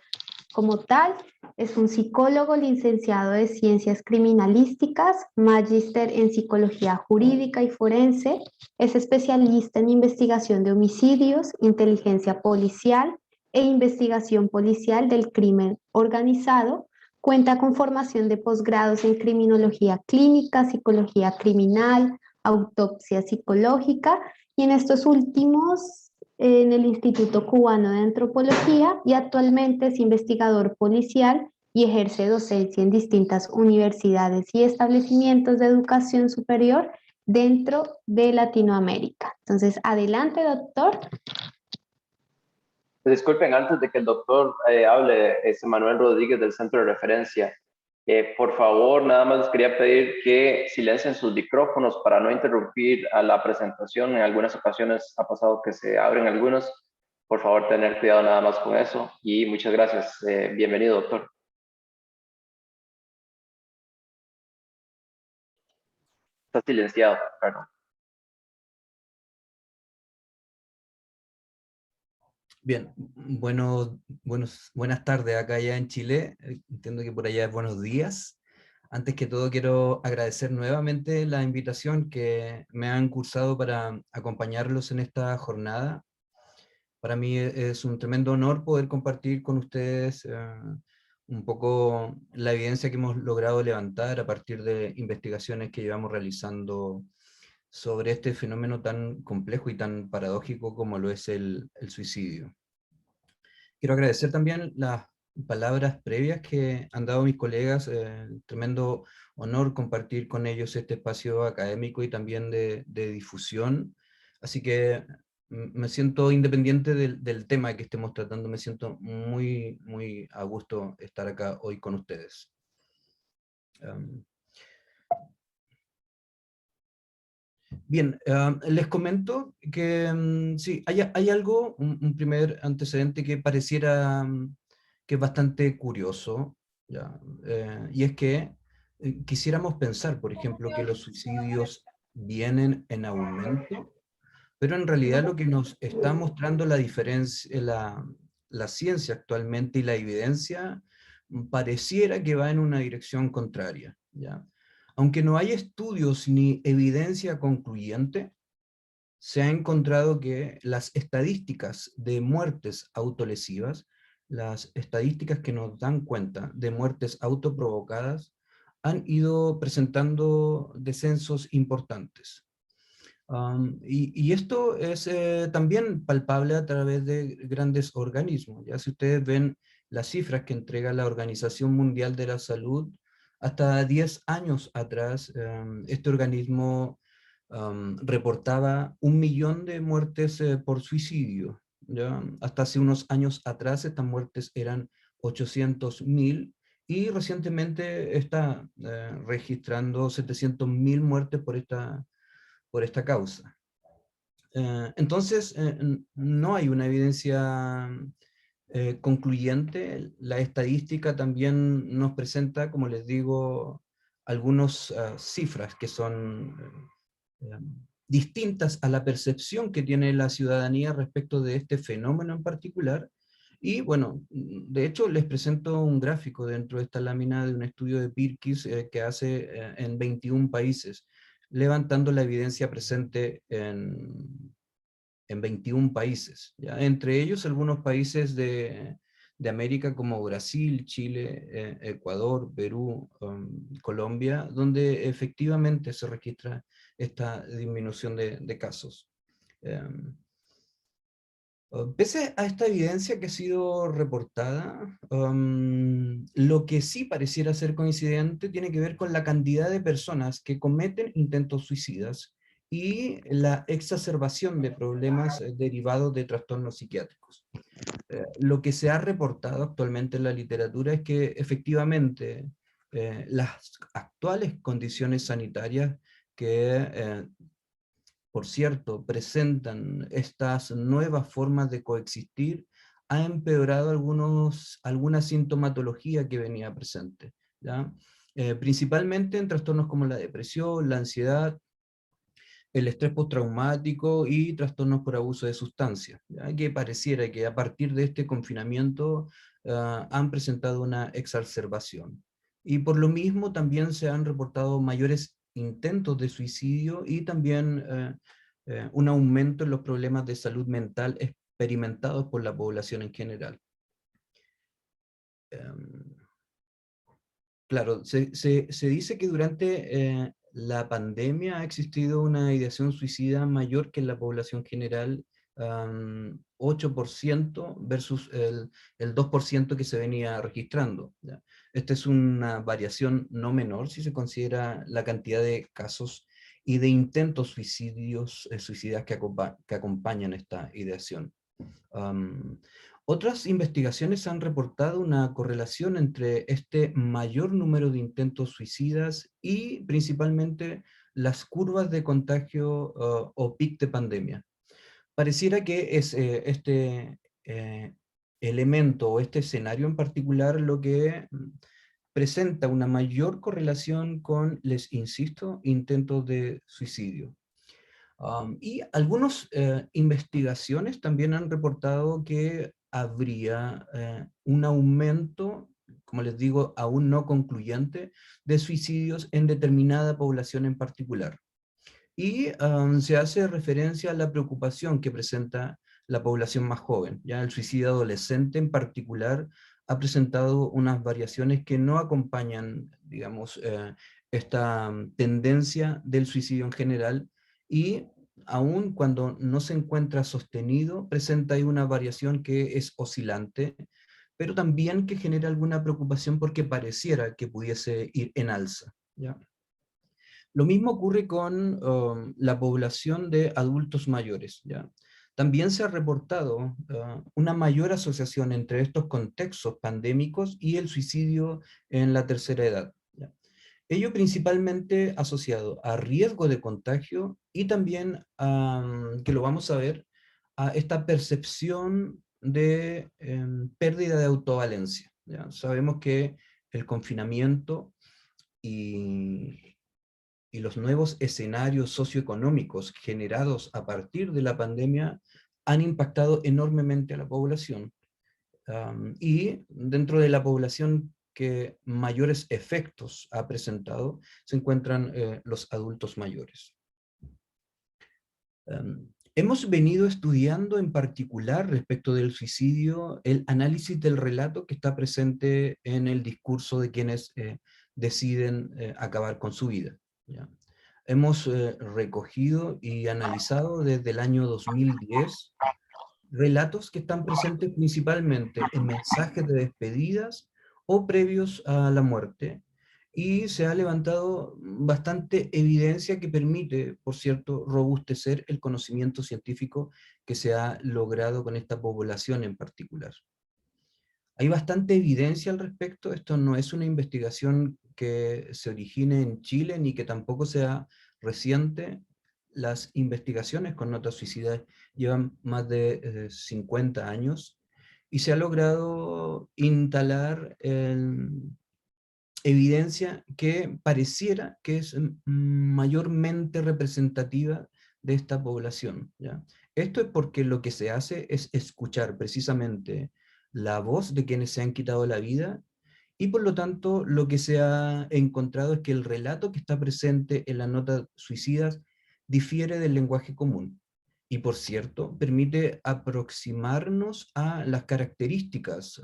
como tal. Es un psicólogo licenciado de Ciencias Criminalísticas, magíster en Psicología Jurídica y Forense, es especialista en investigación de homicidios, inteligencia policial e investigación policial del crimen organizado. Cuenta con formación de posgrados en criminología clínica, psicología criminal, autopsia psicológica y en estos últimos en el Instituto Cubano de Antropología y actualmente es investigador policial y ejerce docencia en distintas universidades y establecimientos de educación superior dentro de Latinoamérica. Entonces, adelante, doctor. Disculpen, antes de que el doctor hable, Manuel Rodríguez del Centro de Referencia. Por favor, nada más les quería pedir que silencien sus micrófonos para no interrumpir a la presentación. En algunas ocasiones ha pasado que se abren algunos. Por favor, tener cuidado nada más con eso. Y muchas gracias. Bienvenido, doctor. Está silenciado, perdón. Bien, buenas tardes acá ya en Chile. Entiendo que por allá es buenos días. Antes que todo quiero agradecer nuevamente la invitación que me han cursado para acompañarlos en esta jornada. Para mí es un tremendo honor poder compartir con ustedes un poco la evidencia que hemos logrado levantar a partir de investigaciones que llevamos realizando sobre este fenómeno tan complejo y tan paradójico como lo es el suicidio. Quiero agradecer también las palabras previas que han dado mis colegas, tremendo honor compartir con ellos este espacio académico y también de difusión, así que me siento independiente del tema que estemos tratando, me siento muy, muy a gusto estar acá hoy con ustedes. Bien, les comento que sí, hay algo, un primer antecedente que pareciera que es bastante curioso, ¿ya? Y es que quisiéramos pensar, por ejemplo, que los suicidios vienen en aumento, pero en realidad lo que nos está mostrando la diferencia, la ciencia actualmente y la evidencia pareciera que va en una dirección contraria, ¿ya? Aunque no hay estudios ni evidencia concluyente, se ha encontrado que las estadísticas de muertes autolesivas, las estadísticas que nos dan cuenta de muertes autoprovocadas, han ido presentando descensos importantes. Y esto es también palpable a través de grandes organismos. Ya si ustedes ven las cifras que entrega la Organización Mundial de la Salud, hasta 10 años atrás, este organismo reportaba 1 millón de muertes por suicidio. ¿Ya? Hasta hace unos años atrás estas muertes eran 800.000 y recientemente está registrando 700.000 muertes por esta causa. Entonces, no hay una evidencia concluyente. La estadística también nos presenta, como les digo, algunas cifras que son distintas a la percepción que tiene la ciudadanía respecto de este fenómeno en particular. Y bueno, de hecho les presento un gráfico dentro de esta lámina de un estudio de Pirkis que hace en 21 países, levantando la evidencia presente en 21 países, ¿ya? Entre ellos algunos países de América como Brasil, Chile, Ecuador, Perú, Colombia, donde efectivamente se registra esta disminución de casos. Pese a esta evidencia que ha sido reportada, lo que sí pareciera ser coincidente tiene que ver con la cantidad de personas que cometen intentos suicidas y la exacerbación de problemas derivados de trastornos psiquiátricos. Lo que se ha reportado actualmente en la literatura es que efectivamente las actuales condiciones sanitarias que por cierto, presentan estas nuevas formas de coexistir, ha empeorado alguna sintomatología que venía presente, ¿ya? Principalmente en trastornos como la depresión, la ansiedad, el estrés postraumático y trastornos por abuso de sustancias, ¿ya? Que pareciera que a partir de este confinamiento han presentado una exacerbación. Y por lo mismo también se han reportado mayores intentos de suicidio y también un aumento en los problemas de salud mental experimentados por la población en general. Claro, se dice que durante la pandemia ha existido una ideación suicida mayor que en la población general, 8% versus el 2% que se venía registrando, ¿ya? Esta es una variación no menor si se considera la cantidad de casos y de intentos suicidas que acompañan esta ideación. Otras investigaciones han reportado una correlación entre este mayor número de intentos suicidas y principalmente las curvas de contagio o pic de pandemia. Pareciera que es este elemento o este escenario en particular lo que presenta una mayor correlación con, les insisto, intentos de suicidio. Y algunas investigaciones también han reportado que habría un aumento, como les digo, aún no concluyente, de suicidios en determinada población en particular. Y se hace referencia a la preocupación que presenta la población más joven. Ya el suicidio adolescente en particular ha presentado unas variaciones que no acompañan, digamos, esta tendencia del suicidio en general, y aun cuando no se encuentra sostenido, presenta ahí una variación que es oscilante, pero también que genera alguna preocupación porque pareciera que pudiese ir en alza, ¿ya? Lo mismo ocurre con la población de adultos mayores, ¿ya? También se ha reportado una mayor asociación entre estos contextos pandémicos y el suicidio en la tercera edad, ¿ya? Ello principalmente asociado a riesgo de contagio y también, que lo vamos a ver, a esta percepción de pérdida de autovalencia, ¿ya? Sabemos que el confinamiento y los nuevos escenarios socioeconómicos generados a partir de la pandemia han impactado enormemente a la población. Y dentro de la población que mayores efectos ha presentado se encuentran los adultos mayores. Hemos venido estudiando en particular respecto del suicidio el análisis del relato que está presente en el discurso de quienes deciden acabar con su vida, ¿ya? Hemos recogido y analizado desde el año 2010 relatos que están presentes principalmente en mensajes de despedidas o previos a la muerte, y se ha levantado bastante evidencia que permite, por cierto, robustecer el conocimiento científico que se ha logrado con esta población en particular. Hay bastante evidencia al respecto. Esto no es una investigación que se origine en Chile ni que tampoco sea reciente. Las investigaciones con notas suicidas llevan más de 50 años y se ha logrado instalar evidencia que pareciera que es mayormente representativa de esta población, ¿ya? Esto es porque lo que se hace es escuchar precisamente la voz de quienes se han quitado la vida, y por lo tanto lo que se ha encontrado es que el relato que está presente en las notas suicidas difiere del lenguaje común. Y por cierto, permite aproximarnos a las características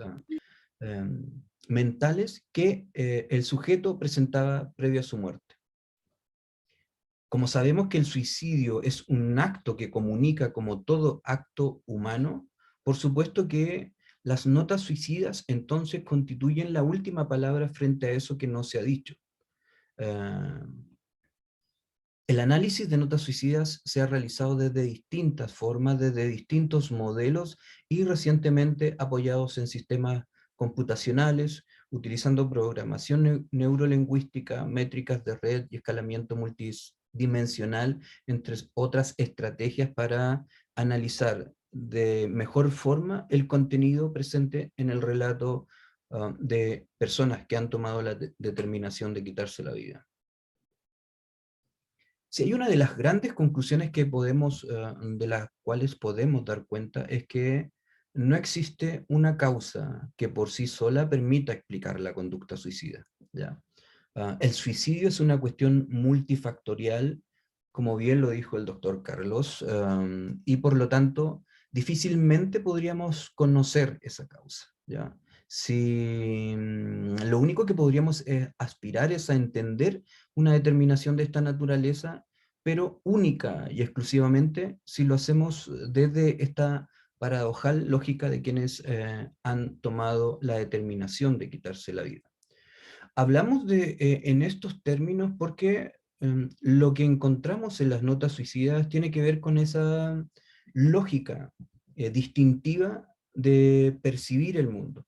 mentales que el sujeto presentaba previo a su muerte. Como sabemos que el suicidio es un acto que comunica como todo acto humano, por supuesto que las notas suicidas entonces constituyen la última palabra frente a eso que no se ha dicho. El análisis de notas suicidas se ha realizado desde distintas formas, desde distintos modelos y recientemente apoyados en sistemas computacionales, utilizando programación neurolingüística, métricas de red y escalamiento multidimensional, entre otras estrategias para analizar de mejor forma el contenido presente en el relato de personas que han tomado la determinación de quitarse la vida. Si hay una de las grandes conclusiones que de las cuales podemos dar cuenta, es que no existe una causa que por sí sola permita explicar la conducta suicida, ¿ya? El suicidio es una cuestión multifactorial, como bien lo dijo el doctor Carlos, y por lo tanto difícilmente podríamos conocer esa causa, ¿ya? Si lo único que podríamos aspirar es a entender una determinación de esta naturaleza, pero única y exclusivamente si lo hacemos desde esta paradojal lógica de quienes han tomado la determinación de quitarse la vida. Hablamos en estos términos porque lo que encontramos en las notas suicidas tiene que ver con esa lógica distintiva de percibir el mundo.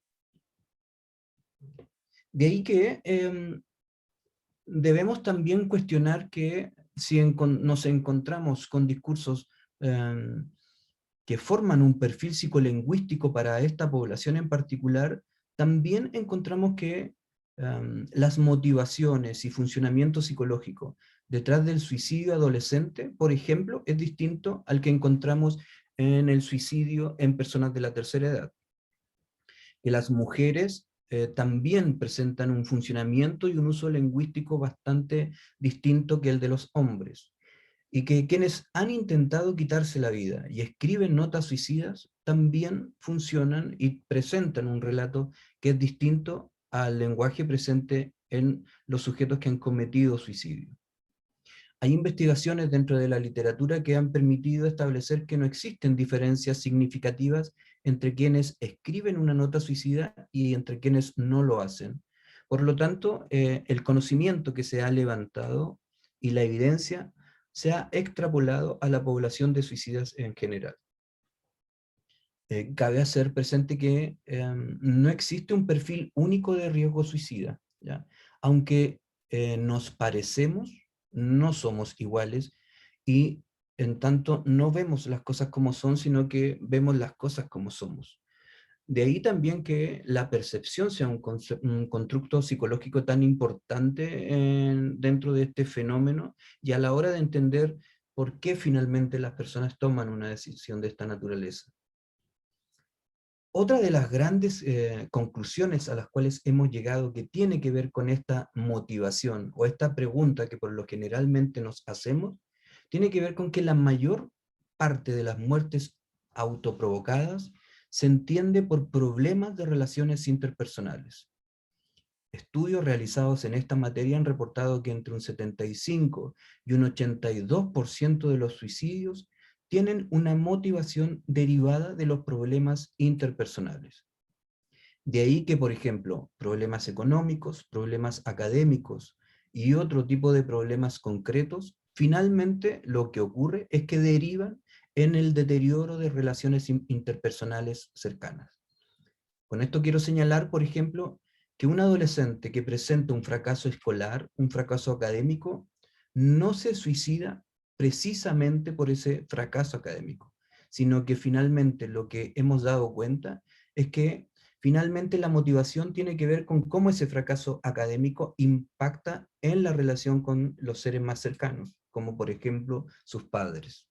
De ahí que debemos también cuestionar que si nos encontramos con discursos que forman un perfil psicolingüístico para esta población en particular, también encontramos que las motivaciones y funcionamiento psicológico detrás del suicidio adolescente, por ejemplo, es distinto al que encontramos en el suicidio en personas de la tercera edad. Que las mujeres también presentan un funcionamiento y un uso lingüístico bastante distinto que el de los hombres. Y que quienes han intentado quitarse la vida y escriben notas suicidas también funcionan y presentan un relato que es distinto al lenguaje presente en los sujetos que han cometido suicidio. Hay investigaciones dentro de la literatura que han permitido establecer que no existen diferencias significativas entre quienes escriben una nota suicida y entre quienes no lo hacen. Por lo tanto, el conocimiento que se ha levantado y la evidencia se ha extrapolado a la población de suicidas en general. Cabe hacer presente que no existe un perfil único de riesgo suicida, ¿ya? Aunque nos parecemos, no somos iguales, y en tanto no vemos las cosas como son, sino que vemos las cosas como somos. De ahí también que la percepción sea un constructo psicológico tan importante dentro de este fenómeno, y a la hora de entender por qué finalmente las personas toman una decisión de esta naturaleza. Otra de las grandes conclusiones a las cuales hemos llegado, que tiene que ver con esta motivación o esta pregunta que por lo generalmente nos hacemos, tiene que ver con que la mayor parte de las muertes autoprovocadas se entiende por problemas de relaciones interpersonales. Estudios realizados en esta materia han reportado que entre un 75 y un 82% de los suicidios tienen una motivación derivada de los problemas interpersonales. De ahí que, por ejemplo, problemas económicos, problemas académicos y otro tipo de problemas concretos, finalmente lo que ocurre es que derivan en el deterioro de relaciones interpersonales cercanas. Con esto quiero señalar, por ejemplo, que un adolescente que presenta un fracaso escolar, un fracaso académico, no se suicida precisamente por ese fracaso académico, sino que finalmente lo que hemos dado cuenta es que finalmente la motivación tiene que ver con cómo ese fracaso académico impacta en la relación con los seres más cercanos, como por ejemplo sus padres.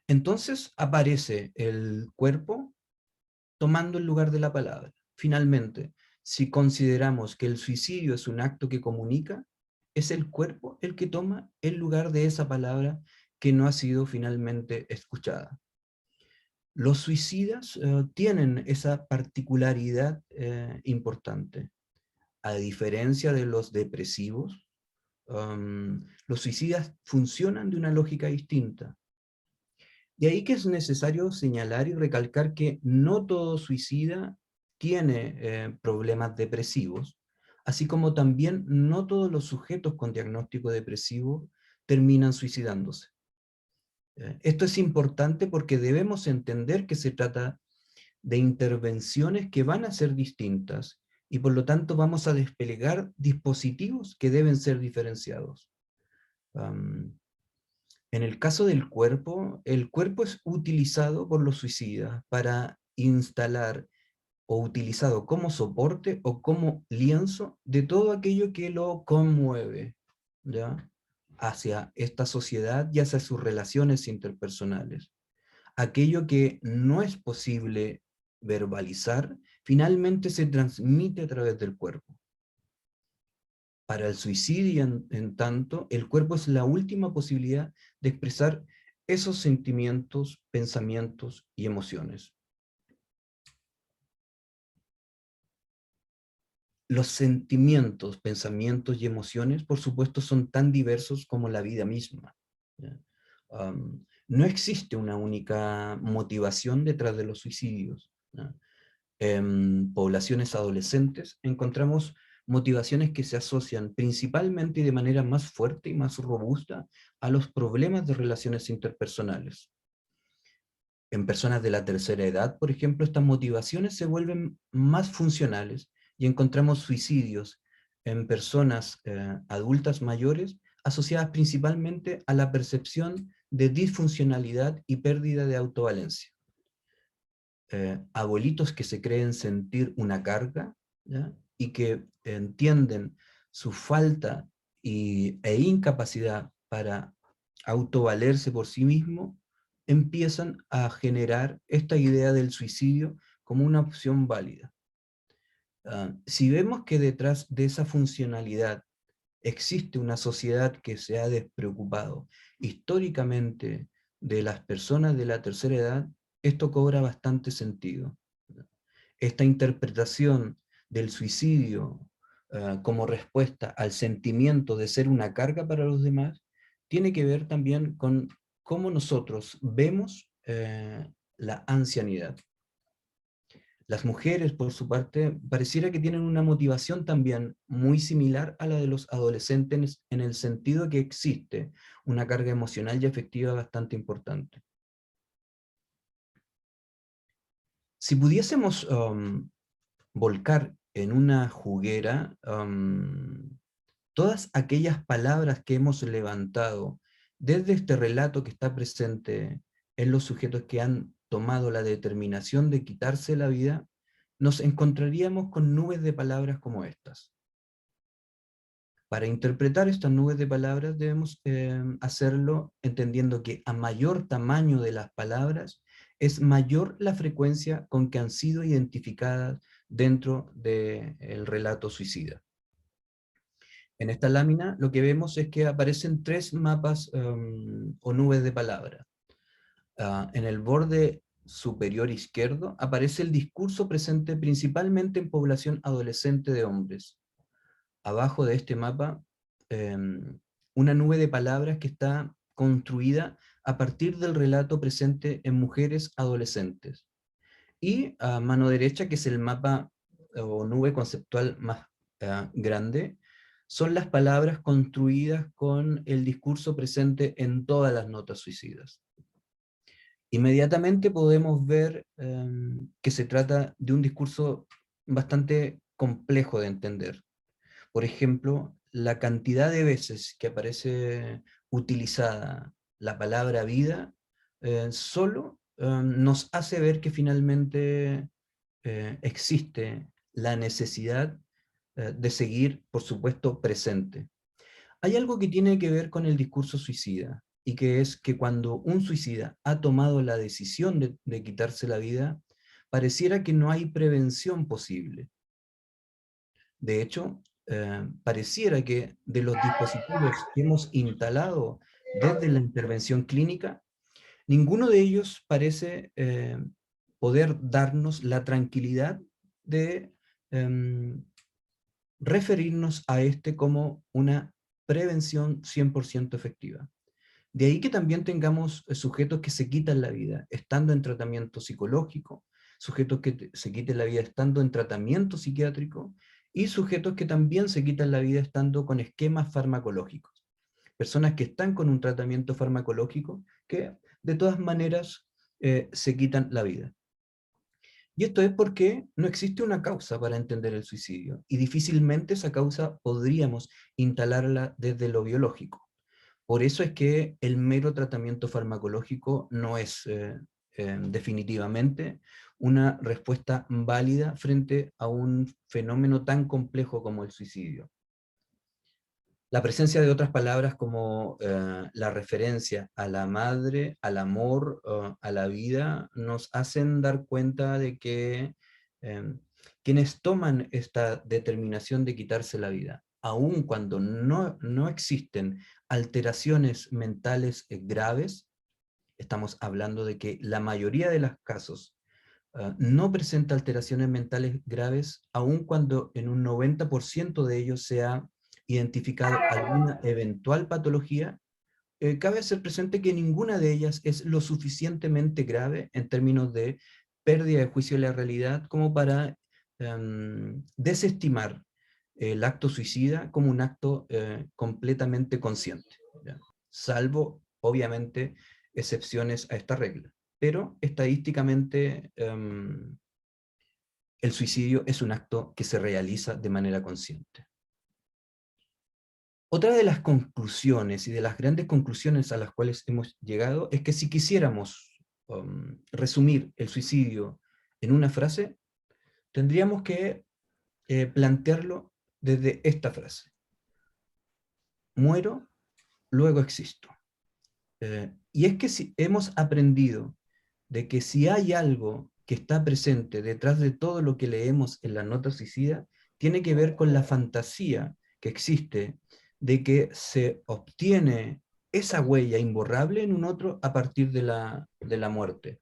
Entonces aparece el cuerpo tomando el lugar de la palabra. Finalmente, si consideramos que el suicidio es un acto que comunica, es el cuerpo el que toma el lugar de esa palabra que no ha sido finalmente escuchada. Los suicidas tienen esa particularidad importante. A diferencia de los depresivos, los suicidas funcionan de una lógica distinta. Y ahí que es necesario señalar y recalcar que no todo suicida tiene problemas depresivos, así como también no todos los sujetos con diagnóstico depresivo terminan suicidándose. Esto es importante porque debemos entender que se trata de intervenciones que van a ser distintas y por lo tanto vamos a desplegar dispositivos que deben ser diferenciados. En el caso del cuerpo, el cuerpo es utilizado por los suicidas para instalar o utilizado como soporte o como lienzo de todo aquello que lo conmueve, ¿ya?, hacia esta sociedad y hacia sus relaciones interpersonales. Aquello que no es posible verbalizar, finalmente se transmite a través del cuerpo. Para el suicidio, en tanto, el cuerpo es la última posibilidad de expresar esos sentimientos, pensamientos y emociones. Los sentimientos, pensamientos y emociones, por supuesto, son tan diversos como la vida misma. No existe una única motivación detrás de los suicidios. En poblaciones adolescentes encontramos motivaciones que se asocian principalmente y de manera más fuerte y más robusta a los problemas de relaciones interpersonales. En personas de la tercera edad, por ejemplo, estas motivaciones se vuelven más funcionales y encontramos suicidios en personas adultas mayores asociadas principalmente a la percepción de disfuncionalidad y pérdida de autovalencia. Abuelitos que se creen sentir una carga, ¿ya?, y que entienden su falta e incapacidad para autovalerse por sí mismo, empiezan a generar esta idea del suicidio como una opción válida. Si vemos que detrás de esa funcionalidad existe una sociedad que se ha despreocupado históricamente de las personas de la tercera edad, esto cobra bastante sentido. Esta interpretación del suicidio como respuesta al sentimiento de ser una carga para los demás, tiene que ver también con cómo nosotros vemos la ancianidad. Las mujeres, por su parte, pareciera que tienen una motivación también muy similar a la de los adolescentes, en el sentido que existe una carga emocional y afectiva bastante importante. Si pudiésemos volcar en una juguera todas aquellas palabras que hemos levantado desde este relato que está presente en los sujetos que han tomado la determinación de quitarse la vida, nos encontraríamos con nubes de palabras como estas. Para interpretar estas nubes de palabras debemos hacerlo entendiendo que a mayor tamaño de las palabras es mayor la frecuencia con que han sido identificadas dentro del relato suicida. En esta lámina lo que vemos es que aparecen tres mapas o nubes de palabras. En el borde superior izquierdo aparece el discurso presente principalmente en población adolescente de hombres. Abajo de este mapa, una nube de palabras que está construida a partir del relato presente en mujeres adolescentes. Y a mano derecha, que es el mapa o nube conceptual más grande, son las palabras construidas con el discurso presente en todas las notas suicidas. Inmediatamente podemos ver que se trata de un discurso bastante complejo de entender. Por ejemplo, la cantidad de veces que aparece utilizada la palabra vida solo nos hace ver que finalmente existe la necesidad de seguir, por supuesto, presente. Hay algo que tiene que ver con el discurso suicida, y que es que cuando un suicida ha tomado la decisión de quitarse la vida, pareciera que no hay prevención posible. De hecho, pareciera que de los dispositivos que hemos instalado desde la intervención clínica, ninguno de ellos parece poder darnos la tranquilidad de referirnos a este como una prevención 100% efectiva. De ahí que también tengamos sujetos que se quitan la vida estando en tratamiento psicológico, sujetos que se quiten la vida estando en tratamiento psiquiátrico, y sujetos que también se quitan la vida estando con esquemas farmacológicos. Personas que están con un tratamiento farmacológico que de todas maneras se quitan la vida. Y esto es porque no existe una causa para entender el suicidio, y difícilmente esa causa podríamos instalarla desde lo biológico. Por eso es que el mero tratamiento farmacológico no es definitivamente una respuesta válida frente a un fenómeno tan complejo como el suicidio. La presencia de otras palabras como la referencia a la madre, al amor, a la vida, nos hacen dar cuenta de que quienes toman esta determinación de quitarse la vida, aun cuando no existen alteraciones mentales graves, estamos hablando de que la mayoría de los casos no presenta alteraciones mentales graves, aun cuando en un 90% de ellos se ha identificado alguna eventual patología, cabe hacer presente que ninguna de ellas es lo suficientemente grave en términos de pérdida de juicio de la realidad como para desestimar el acto suicida como un acto completamente consciente, ¿ya? Salvo, obviamente, excepciones a esta regla. Pero estadísticamente el suicidio es un acto que se realiza de manera consciente. Otra de las conclusiones y de las grandes conclusiones a las cuales hemos llegado es que si quisiéramos resumir el suicidio en una frase, tendríamos que plantearlo desde esta frase: muero, luego existo. Y es que si hemos aprendido de que si hay algo que está presente detrás de todo lo que leemos en la nota suicida, tiene que ver con la fantasía que existe de que se obtiene esa huella imborrable en un otro a partir de la muerte.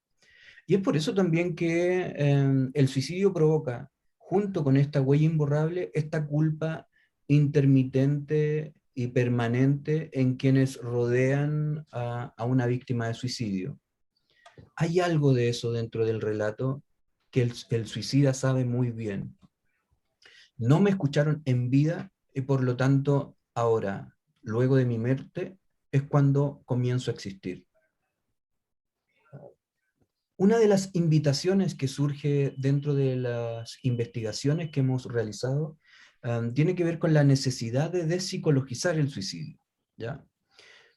Y es por eso también que el suicidio provoca, junto con esta huella imborrable, esta culpa intermitente y permanente en quienes rodean a una víctima de suicidio. Hay algo de eso dentro del relato que el suicida sabe muy bien. No me escucharon en vida y por lo tanto ahora, luego de mi muerte, es cuando comienzo a existir. Una de las invitaciones que surge dentro de las investigaciones que hemos realizado tiene que ver con la necesidad de despsicologizar el suicidio, ¿ya?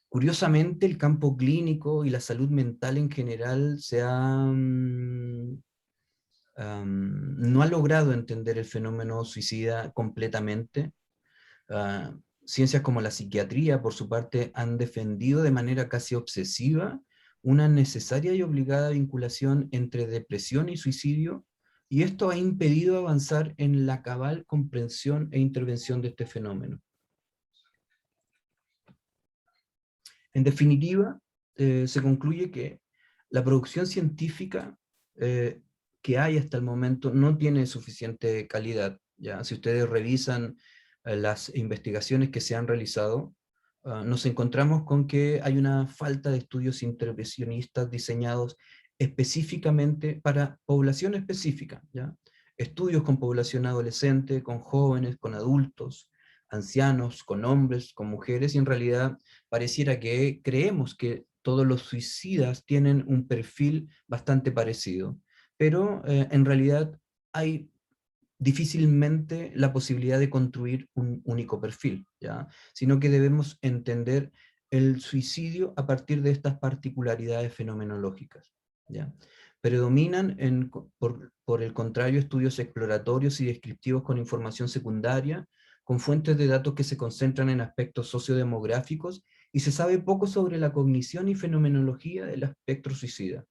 Curiosamente, el campo clínico y la salud mental en general no ha logrado entender el fenómeno suicida completamente. Ciencias como la psiquiatría, por su parte, han defendido de manera casi obsesiva una necesaria y obligada vinculación entre depresión y suicidio, y esto ha impedido avanzar en la cabal comprensión e intervención de este fenómeno. En definitiva, se concluye que la producción científica que hay hasta el momento no tiene suficiente calidad, ¿ya? Si ustedes revisan las investigaciones que se han realizado, nos encontramos con que hay una falta de estudios intervencionistas diseñados específicamente para población específica, ¿ya? Estudios con población adolescente, con jóvenes, con adultos, ancianos, con hombres, con mujeres, y en realidad pareciera que creemos que todos los suicidas tienen un perfil bastante parecido, pero en realidad hay difícilmente la posibilidad de construir un único perfil, ¿ya? Sino que debemos entender el suicidio a partir de estas particularidades fenomenológicas, ¿ya? Predominan, por el contrario, estudios exploratorios y descriptivos con información secundaria, con fuentes de datos que se concentran en aspectos sociodemográficos, y se sabe poco sobre la cognición y fenomenología del espectro suicida,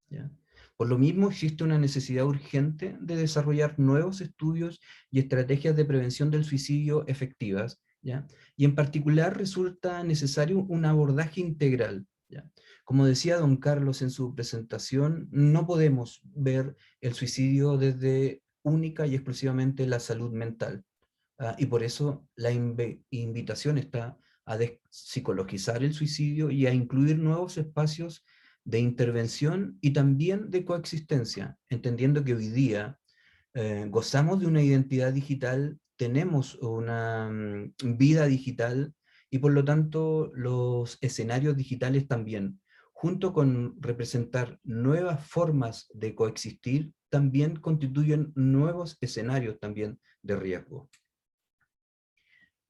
¿ya? Por lo mismo, existe una necesidad urgente de desarrollar nuevos estudios y estrategias de prevención del suicidio efectivas, ¿ya? Y en particular resulta necesario un abordaje integral, ¿ya? Como decía don Carlos en su presentación, no podemos ver el suicidio desde única y exclusivamente la salud mental, y por eso la invitación está a psicologizar el suicidio y a incluir nuevos espacios de intervención y también de coexistencia, entendiendo que hoy día gozamos de una identidad digital, tenemos una vida digital, y por lo tanto los escenarios digitales también, junto con representar nuevas formas de coexistir, también constituyen nuevos escenarios también de riesgo.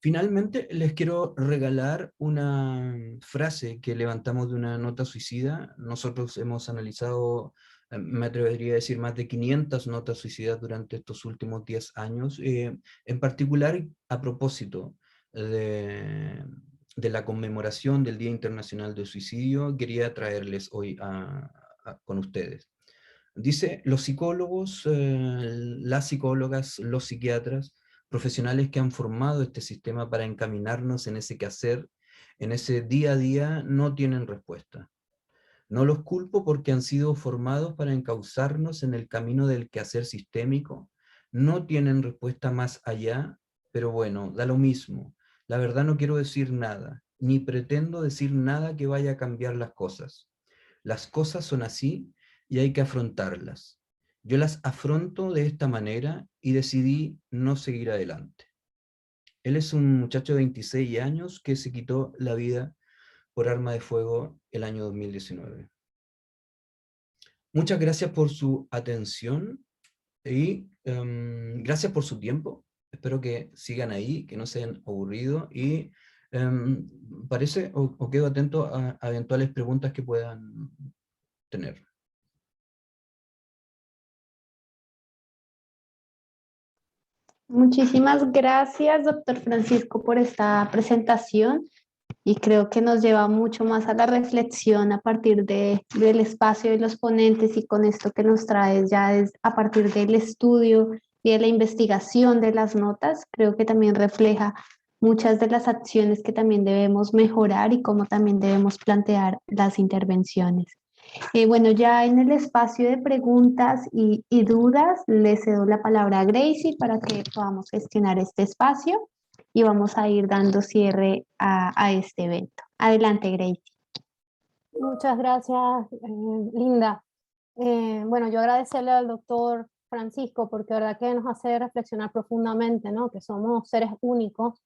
Finalmente, les quiero regalar una frase que levantamos de una nota suicida. Nosotros hemos analizado, me atrevería a decir, más de 500 notas suicidas durante estos últimos 10 años, en particular a propósito de la conmemoración del Día Internacional del Suicidio. Quería traerles hoy con ustedes. Dice: los psicólogos, las psicólogas, los psiquiatras, profesionales que han formado este sistema para encaminarnos en ese quehacer, en ese día a día, no tienen respuesta. No los culpo porque han sido formados para encauzarnos en el camino del quehacer sistémico. No tienen respuesta más allá, pero bueno, da lo mismo. La verdad, no quiero decir nada, ni pretendo decir nada que vaya a cambiar las cosas. Las cosas son así y hay que afrontarlas. Yo las afronto de esta manera y decidí no seguir adelante. Él es un muchacho de 26 años que se quitó la vida por arma de fuego el año 2019. Muchas gracias por su atención y gracias por su tiempo. Espero que sigan ahí, que no se hayan aburrido, y parece o quedo atento a eventuales preguntas que puedan tener. Muchísimas gracias, doctor Francisco, por esta presentación, y creo que nos lleva mucho más a la reflexión a partir del espacio de los ponentes, y con esto que nos traes ya es a partir del estudio y de la investigación de las notas. Creo que también refleja muchas de las acciones que también debemos mejorar y cómo también debemos plantear las intervenciones. Bueno, ya en el espacio de preguntas y dudas, le cedo la palabra a Gracie para que podamos gestionar este espacio, y vamos a ir dando cierre a este evento. Adelante, Gracie. Muchas gracias, Linda. Bueno, yo agradecerle al doctor Francisco porque la verdad que nos hace reflexionar profundamente, ¿no? Que somos seres únicos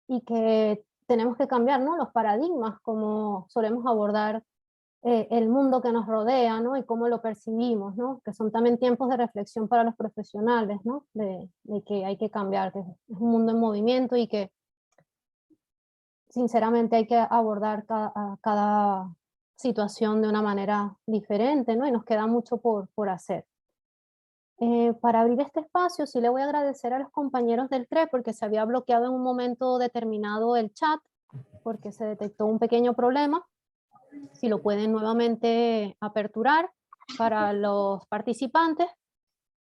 y que tenemos que cambiar, ¿no? Los paradigmas, como solemos abordar el mundo que nos rodea, ¿no? Y cómo lo percibimos, ¿no? Que son también tiempos de reflexión para los profesionales, ¿no? De que hay que cambiar, que es un mundo en movimiento y que sinceramente hay que abordar cada situación de una manera diferente, ¿no? Y nos queda mucho por hacer. Para abrir este espacio, sí le voy a agradecer a los compañeros del CRE porque se había bloqueado en un momento determinado el chat porque se detectó un pequeño problema. Si lo pueden nuevamente aperturar para los participantes,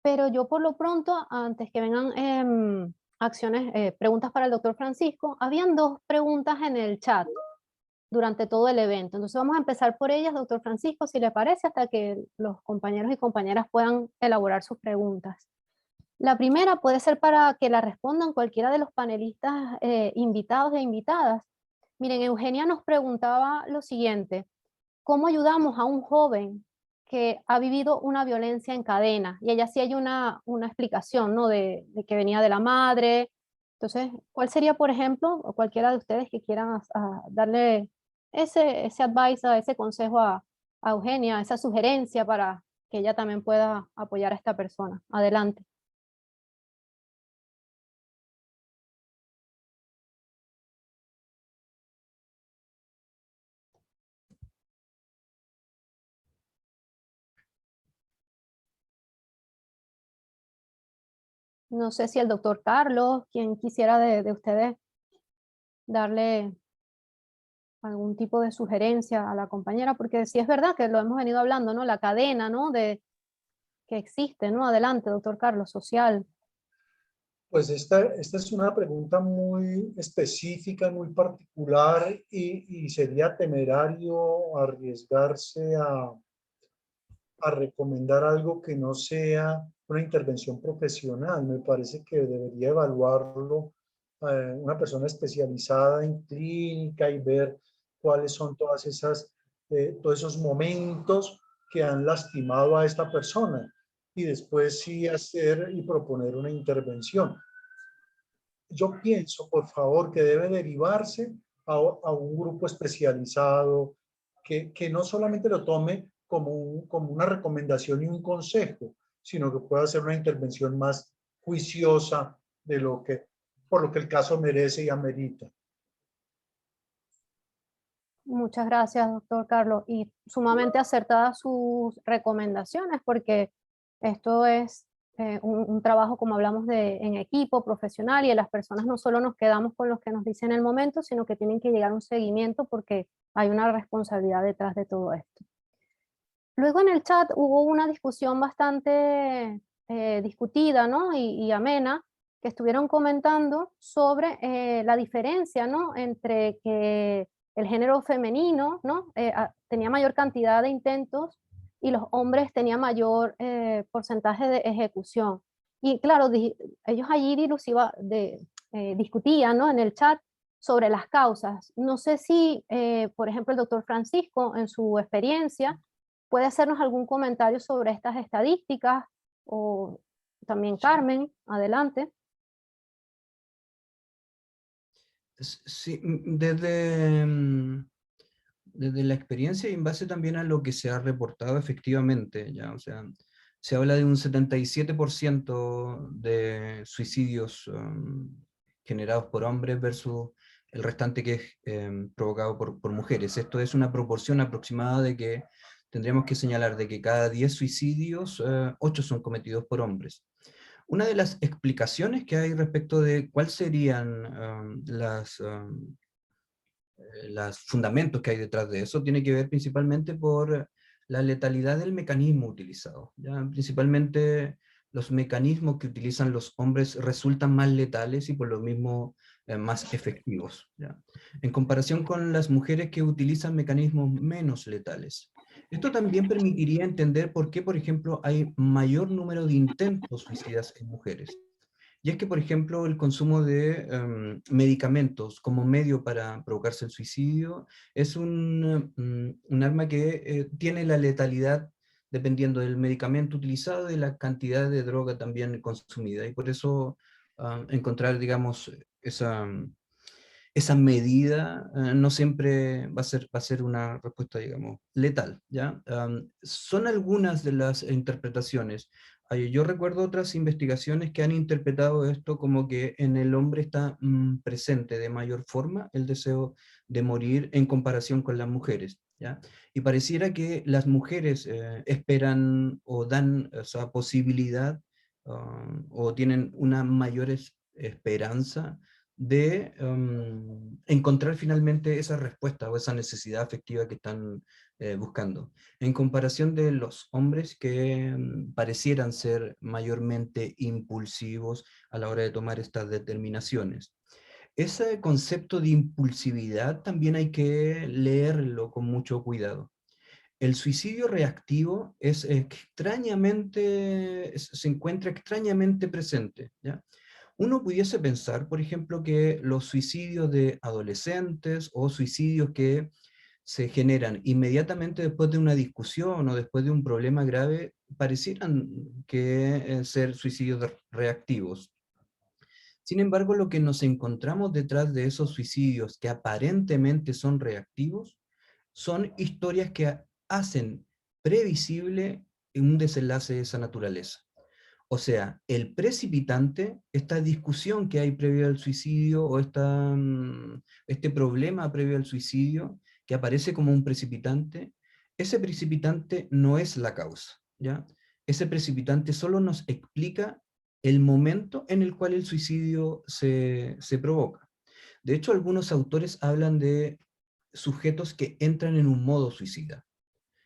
pero yo por lo pronto, antes que vengan preguntas para el doctor Francisco, habían dos preguntas en el chat durante todo el evento. Entonces vamos a empezar por ellas, doctor Francisco, si le parece, hasta que los compañeros y compañeras puedan elaborar sus preguntas. La primera puede ser para que la respondan cualquiera de los panelistas invitados e invitadas. Miren, Eugenia nos preguntaba lo siguiente: ¿cómo ayudamos a un joven que ha vivido una violencia en cadena? Y ella sí hay una explicación, ¿no? De que venía de la madre. Entonces, ¿cuál sería, por ejemplo, o cualquiera de ustedes que quieran darle ese advice, ese consejo a Eugenia, esa sugerencia para que ella también pueda apoyar a esta persona. Adelante. No sé si el doctor Carlos, quien quisiera de ustedes darle algún tipo de sugerencia a la compañera, porque sí es verdad que lo hemos venido hablando, ¿no? La cadena, ¿no? Que existe, ¿no? Adelante, doctor Carlos, social. Pues esta es una pregunta muy específica, muy particular y sería temerario arriesgarse a recomendar algo que no sea una intervención profesional. Me parece que debería evaluarlo una persona especializada en clínica y ver cuáles son todos esos momentos que han lastimado a esta persona y después sí hacer y proponer una intervención. Yo pienso, por favor, que debe derivarse a un grupo especializado que no solamente lo tome como una recomendación y un consejo, sino que pueda hacer una intervención más juiciosa por lo que el caso merece y amerita. Muchas gracias, doctor Carlos. Y sumamente acertadas sus recomendaciones, porque esto es un trabajo, como hablamos, en equipo, profesional, y las personas no solo nos quedamos con lo que nos dicen en el momento, sino que tienen que llegar a un seguimiento porque hay una responsabilidad detrás de todo esto. Luego en el chat hubo una discusión bastante discutida, ¿no? y amena, que estuvieron comentando sobre la diferencia, ¿no? Entre que el género femenino, ¿no? Tenía mayor cantidad de intentos y los hombres tenían mayor porcentaje de ejecución. Y claro, ellos allí discutían, ¿no? En el chat sobre las causas. No sé si, por ejemplo, el doctor Francisco, en su experiencia, puede hacernos algún comentario sobre estas estadísticas, o también Carmen, adelante. Sí, desde la experiencia y en base también a lo que se ha reportado efectivamente, ¿ya? O sea, se habla de un 77% de suicidios generados por hombres versus el restante que es provocado por mujeres. Esto es una proporción aproximada de que tendríamos que señalar de que cada 10 suicidios, 8 son cometidos por hombres. Una de las explicaciones que hay respecto de cuáles serían los fundamentos que hay detrás de eso tiene que ver principalmente por la letalidad del mecanismo utilizado. ¿Ya? Principalmente los mecanismos que utilizan los hombres resultan más letales y por lo mismo más efectivos, ¿ya? En comparación con las mujeres que utilizan mecanismos menos letales. Esto también permitiría entender por qué, por ejemplo, hay mayor número de intentos suicidas en mujeres. Y es que, por ejemplo, el consumo de medicamentos como medio para provocarse el suicidio es un arma que tiene la letalidad dependiendo del medicamento utilizado y de la cantidad de droga también consumida. Y por eso encontrar, digamos, esa medida no siempre va a ser una respuesta, digamos, letal, ¿ya? Son algunas de las interpretaciones. Yo recuerdo otras investigaciones que han interpretado esto como que en el hombre está presente de mayor forma el deseo de morir en comparación con las mujeres, ¿ya? Y pareciera que las mujeres esperan o dan esa posibilidad o tienen una mayor esperanza de encontrar finalmente esa respuesta o esa necesidad afectiva que están buscando, en comparación de los hombres que parecieran ser mayormente impulsivos a la hora de tomar estas determinaciones. Ese concepto de impulsividad también hay que leerlo con mucho cuidado. El suicidio reactivo es extrañamente, se encuentra extrañamente presente, ¿ya? Uno pudiese pensar, por ejemplo, que los suicidios de adolescentes o suicidios que se generan inmediatamente después de una discusión o después de un problema grave, parecieran que ser suicidios reactivos. Sin embargo, lo que nos encontramos detrás de esos suicidios que aparentemente son reactivos, son historias que hacen previsible un desenlace de esa naturaleza. O sea, el precipitante, esta discusión que hay previo al suicidio o este problema previo al suicidio que aparece como un precipitante, ese precipitante no es la causa, ¿ya? Ese precipitante solo nos explica el momento en el cual el suicidio se provoca. De hecho, algunos autores hablan de sujetos que entran en un modo suicida.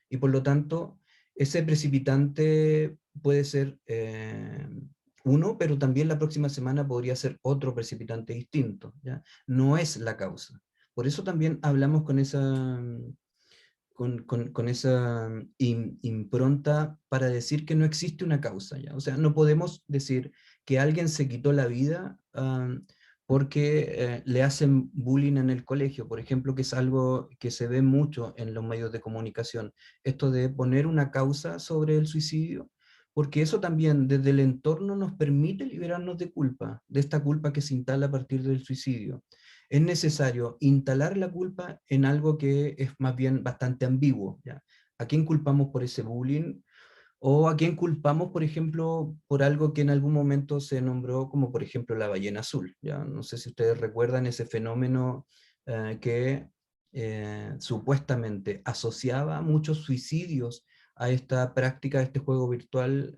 Y por lo tanto, ese precipitante puede ser uno, pero también la próxima semana podría ser otro precipitante distinto, ¿ya? No es la causa. Por eso también hablamos con esa, con esa impronta para decir que no existe una causa, ¿ya? O sea, no podemos decir que alguien se quitó la vida porque le hacen bullying en el colegio, por ejemplo, que es algo que se ve mucho en los medios de comunicación, esto de poner una causa sobre el suicidio, porque eso también desde el entorno nos permite liberarnos de culpa, de esta culpa que se instala a partir del suicidio. Es necesario instalar la culpa en algo que es más bien bastante ambiguo, ¿ya? ¿A quién culpamos por ese bullying? ¿O a quién culpamos, por ejemplo, por algo que en algún momento se nombró como, por ejemplo, la ballena azul? ¿Ya? No sé si ustedes recuerdan ese fenómeno que supuestamente asociaba muchos suicidios a esta práctica, a este juego virtual,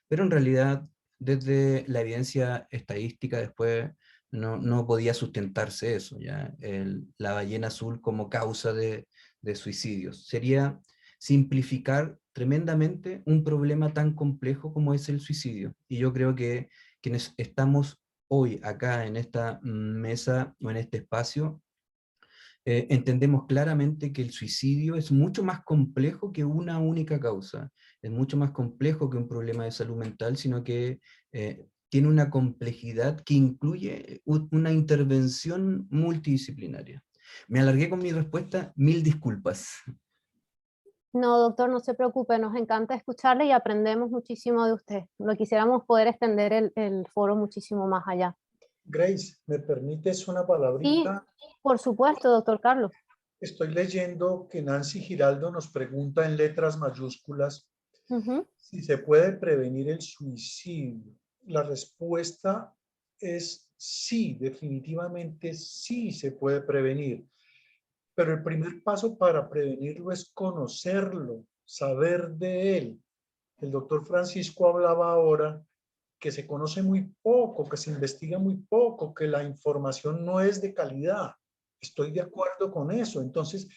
pero en realidad desde la evidencia estadística después no podía sustentarse eso, ¿ya? La ballena azul como causa de suicidios. Sería simplificar tremendamente un problema tan complejo como es el suicidio. Y yo creo que quienes estamos hoy acá en esta mesa o en este espacio, entendemos claramente que el suicidio es mucho más complejo que una única causa, es mucho más complejo que un problema de salud mental, sino que tiene una complejidad que incluye una intervención multidisciplinaria. Me alargué con mi respuesta, mil disculpas. No, doctor, no se preocupe, nos encanta escucharle y aprendemos muchísimo de usted. Lo quisiéramos poder extender el foro muchísimo más allá. Grace, ¿me permites una Sí, palabrita? por supuesto, doctor Carlos. Estoy leyendo que Nancy Giraldo nos pregunta en letras mayúsculas Ujú. si se puede prevenir el suicidio. La respuesta es sí, definitivamente sí se puede prevenir. Pero el primer paso para prevenirlo es conocerlo, saber de él. El doctor Francisco hablaba ahora que se conoce muy poco, que se investiga muy poco, que la información no es de calidad. Estoy de acuerdo con eso. Entonces,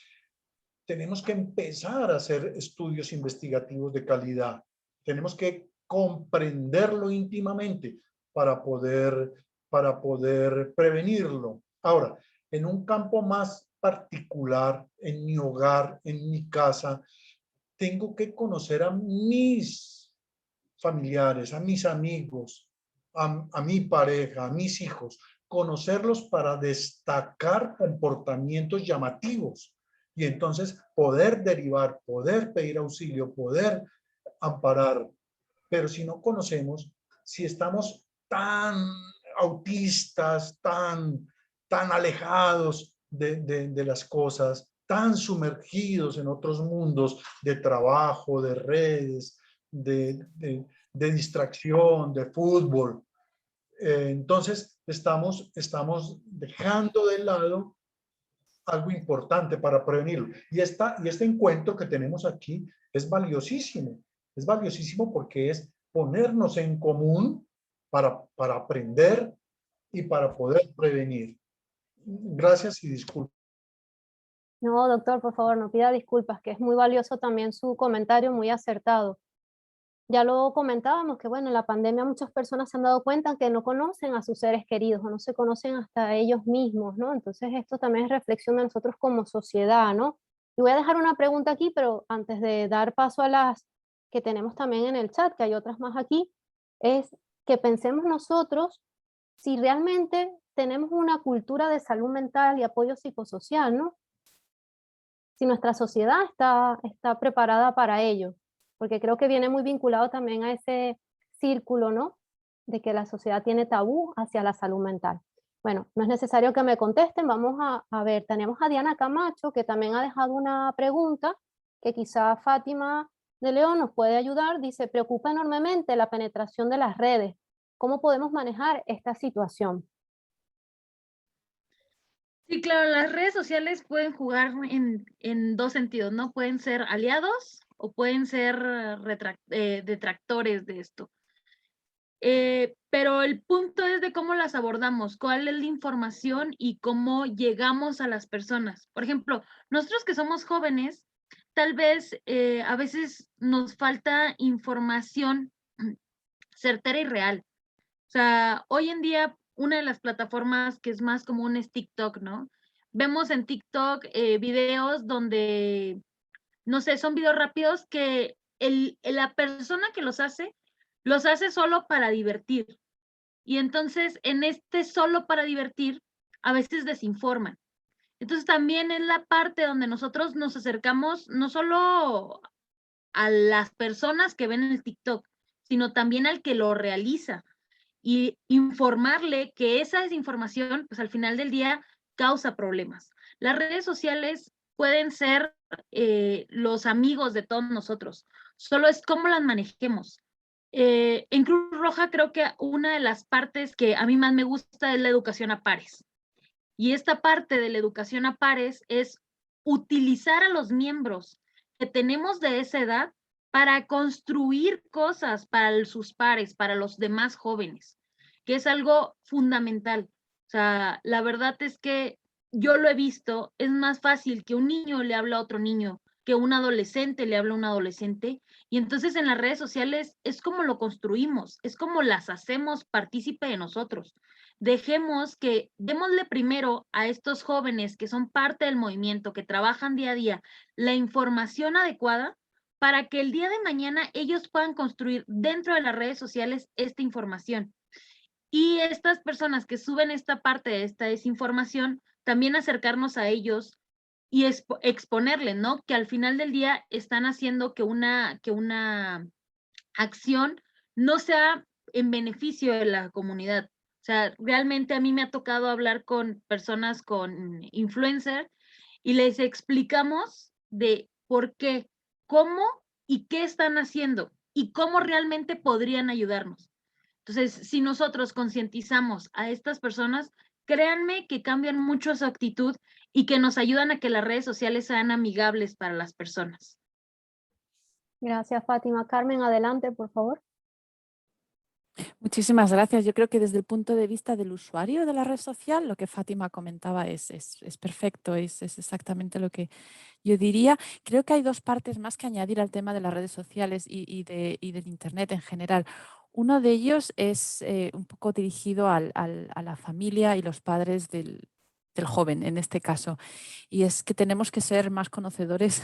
tenemos que empezar a hacer estudios investigativos de calidad. Tenemos que comprenderlo íntimamente para poder prevenirlo. Ahora, en un campo más particular, en mi hogar, en mi casa, tengo que conocer a mis familiares, a mis amigos, a mi pareja, a mis hijos, conocerlos para destacar comportamientos llamativos y entonces poder derivar, poder pedir auxilio, poder amparar. Pero si no conocemos, si estamos tan autistas, tan alejados de las cosas, tan sumergidos en otros mundos de trabajo, de redes, de distracción, de fútbol. Entonces, estamos dejando de lado algo importante para prevenirlo. Y este encuentro que tenemos aquí es valiosísimo. Es valiosísimo porque es ponernos en común para aprender y para poder prevenir. Gracias y disculpen. No, doctor, por favor, no pida disculpas, que es muy valioso también su comentario, muy acertado. Ya lo comentábamos que, bueno, en la pandemia muchas personas se han dado cuenta que no conocen a sus seres queridos o no se conocen hasta ellos mismos, ¿no? Entonces esto también es reflexión de nosotros como sociedad, ¿no? Y voy a dejar una pregunta aquí, pero antes de dar paso a las que tenemos también en el chat, que hay otras más aquí, es que pensemos nosotros si realmente tenemos una cultura de salud mental y apoyo psicosocial, ¿no? Si nuestra sociedad está preparada para ello, porque creo que viene muy vinculado también a ese círculo, ¿no? De que la sociedad tiene tabú hacia la salud mental. Bueno, no es necesario que me contesten, vamos a ver, tenemos a Diana Camacho, que también ha dejado una pregunta, que quizá Fátima de León nos puede ayudar. Dice, preocupa enormemente la penetración de las redes. ¿Cómo podemos manejar esta situación? Sí, claro, las redes sociales pueden jugar en dos sentidos, ¿no? Pueden ser aliados o pueden ser detractores de esto. Pero el punto es de cómo las abordamos, cuál es la información y cómo llegamos a las personas. Por ejemplo, nosotros que somos jóvenes, tal vez a veces nos falta información certera y real. O sea, hoy en día una de las plataformas que es más común es TikTok, ¿no? Vemos en TikTok videos donde, no sé, son videos rápidos que la persona que los hace solo para divertir. Y entonces en este solo para divertir, a veces desinforman. Entonces también es la parte donde nosotros nos acercamos no solo a las personas que ven el TikTok, sino también al que lo realiza y informarle que esa desinformación, pues al final del día, causa problemas. Las redes sociales pueden ser los amigos de todos nosotros, solo es cómo las manejemos. En Cruz Roja creo que una de las partes que a mí más me gusta es la educación a pares. Y esta parte de la educación a pares es utilizar a los miembros que tenemos de esa edad para construir cosas para sus pares, para los demás jóvenes, que es algo fundamental. O sea, la verdad es que yo lo he visto, es más fácil que un niño le hable a otro niño, que un adolescente le hable a un adolescente, y entonces en las redes sociales es como lo construimos, es como las hacemos partícipe de nosotros. Dejemos que, démosle primero a estos jóvenes que son parte del movimiento, que trabajan día a día, la información adecuada para que el día de mañana ellos puedan construir dentro de las redes sociales esta información. Y estas personas que suben esta parte de esta desinformación, también acercarnos a ellos y exponerles, ¿no? Que al final del día están haciendo que una acción no sea en beneficio de la comunidad. O sea, realmente a mí me ha tocado hablar con personas, con influencers, y les explicamos de por qué, cómo y qué están haciendo y cómo realmente podrían ayudarnos. Entonces, si nosotros concientizamos a estas personas, créanme que cambian mucho su actitud y que nos ayudan a que las redes sociales sean amigables para las personas. Gracias, Fátima. Carmen, adelante, por favor. Muchísimas gracias. Yo creo que desde el punto de vista del usuario de la red social, lo que Fátima comentaba es perfecto, es exactamente lo que yo diría. Creo que hay dos partes más que añadir al tema de las redes sociales y del Internet en general. Uno de ellos es un poco dirigido a la familia y los padres del joven, en este caso. Y es que tenemos que ser más conocedores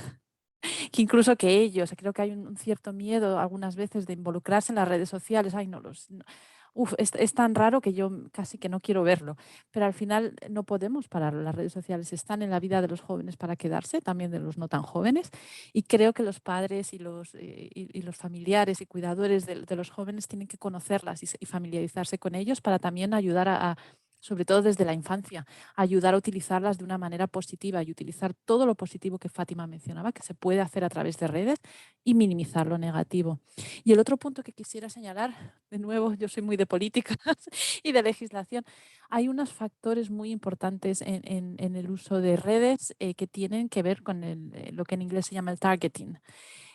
que incluso que ellos. Creo que hay un cierto miedo algunas veces de involucrarse en las redes sociales. Ay, es tan raro que yo casi que no quiero verlo. Pero al final no podemos parar. Las redes sociales están en la vida de los jóvenes para quedarse, también de los no tan jóvenes. Y creo que los padres y los familiares y cuidadores de los jóvenes tienen que conocerlas y familiarizarse con ellos para también ayudar sobre todo desde la infancia, ayudar a utilizarlas de una manera positiva y utilizar todo lo positivo que Fátima mencionaba, que se puede hacer a través de redes, y minimizar lo negativo. Y el otro punto que quisiera señalar, de nuevo, yo soy muy de políticas y de legislación, hay unos factores muy importantes en el uso de redes que tienen que ver con lo que en inglés se llama el targeting.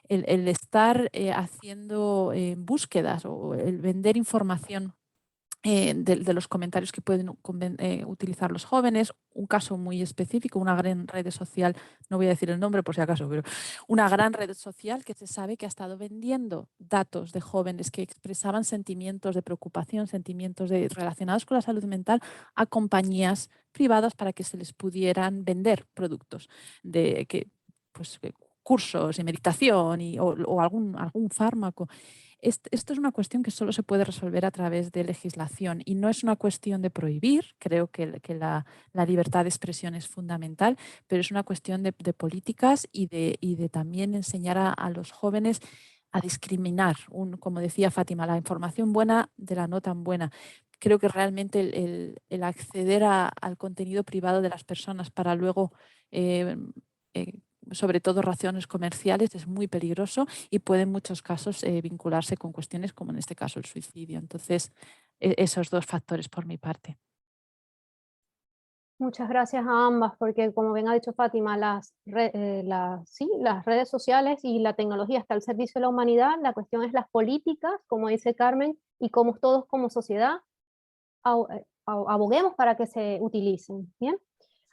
El estar haciendo búsquedas o el vender información de los comentarios que pueden utilizar los jóvenes. Un caso muy específico, una gran red social, no voy a decir el nombre por si acaso, pero una gran red social que se sabe que ha estado vendiendo datos de jóvenes que expresaban sentimientos de preocupación, sentimientos relacionados con la salud mental a compañías privadas para que se les pudieran vender productos cursos de meditación o algún fármaco. Esto es una cuestión que solo se puede resolver a través de legislación y no es una cuestión de prohibir. Creo que la libertad de expresión es fundamental, pero es una cuestión de políticas y de también enseñar a los jóvenes a discriminar, como decía Fátima, la información buena de la no tan buena. creo que realmente el acceder al contenido privado de las personas para luego, sobre todo razones comerciales, es muy peligroso y puede en muchos casos vincularse con cuestiones como en este caso el suicidio. Entonces, esos dos factores por mi parte. Muchas gracias a ambas, porque como bien ha dicho Fátima, sí, las redes sociales y la tecnología está al servicio de la humanidad. La cuestión es las políticas, como dice Carmen, y cómo todos como sociedad aboguemos para que se utilicen. ¿Bien?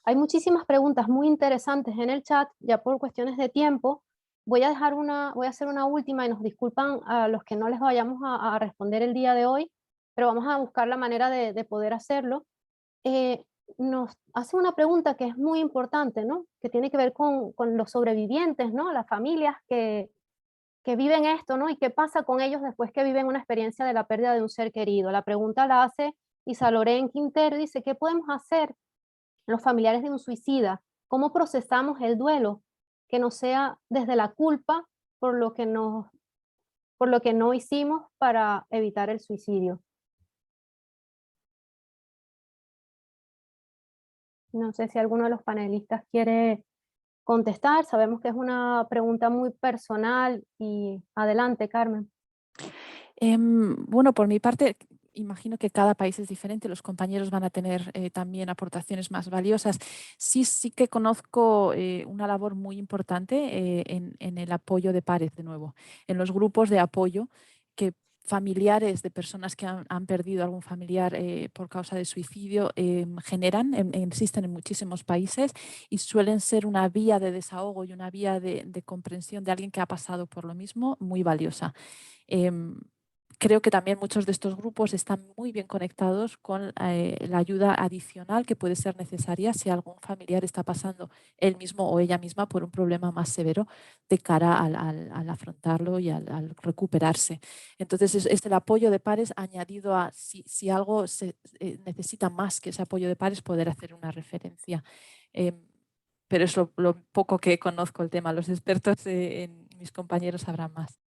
Hay muchísimas preguntas muy interesantes en el chat, ya por cuestiones de tiempo. Voy a hacer una última y nos disculpan a los que no les vayamos a responder el día de hoy, pero vamos a buscar la manera de poder hacerlo. Nos hace una pregunta que es muy importante, ¿no? Que tiene que ver con los sobrevivientes, ¿no? Las familias que viven esto, ¿no? Y qué pasa con ellos después que viven una experiencia de la pérdida de un ser querido. La pregunta la hace Isa Lorén Quintero, dice, ¿qué podemos hacer los familiares de un suicida? ¿Cómo procesamos el duelo? Que no sea desde la culpa por lo que no hicimos para evitar el suicidio. No sé si alguno de los panelistas quiere contestar. Sabemos que es una pregunta muy personal y adelante, Carmen. Bueno, por mi parte, imagino que cada país es diferente, los compañeros van a tener también aportaciones más valiosas. Sí que conozco una labor muy importante en el apoyo de pares, de nuevo, en los grupos de apoyo que familiares de personas que han perdido algún familiar por causa de suicidio generan, existen en muchísimos países y suelen ser una vía de desahogo y una vía de comprensión de alguien que ha pasado por lo mismo muy valiosa. Creo que también muchos de estos grupos están muy bien conectados con la ayuda adicional que puede ser necesaria si algún familiar está pasando él mismo o ella misma por un problema más severo de cara al afrontarlo y al recuperarse. Entonces es el apoyo de pares añadido a si algo se necesita más que ese apoyo de pares, poder hacer una referencia. Pero es lo poco que conozco el tema. Los expertos, mis compañeros, sabrán más.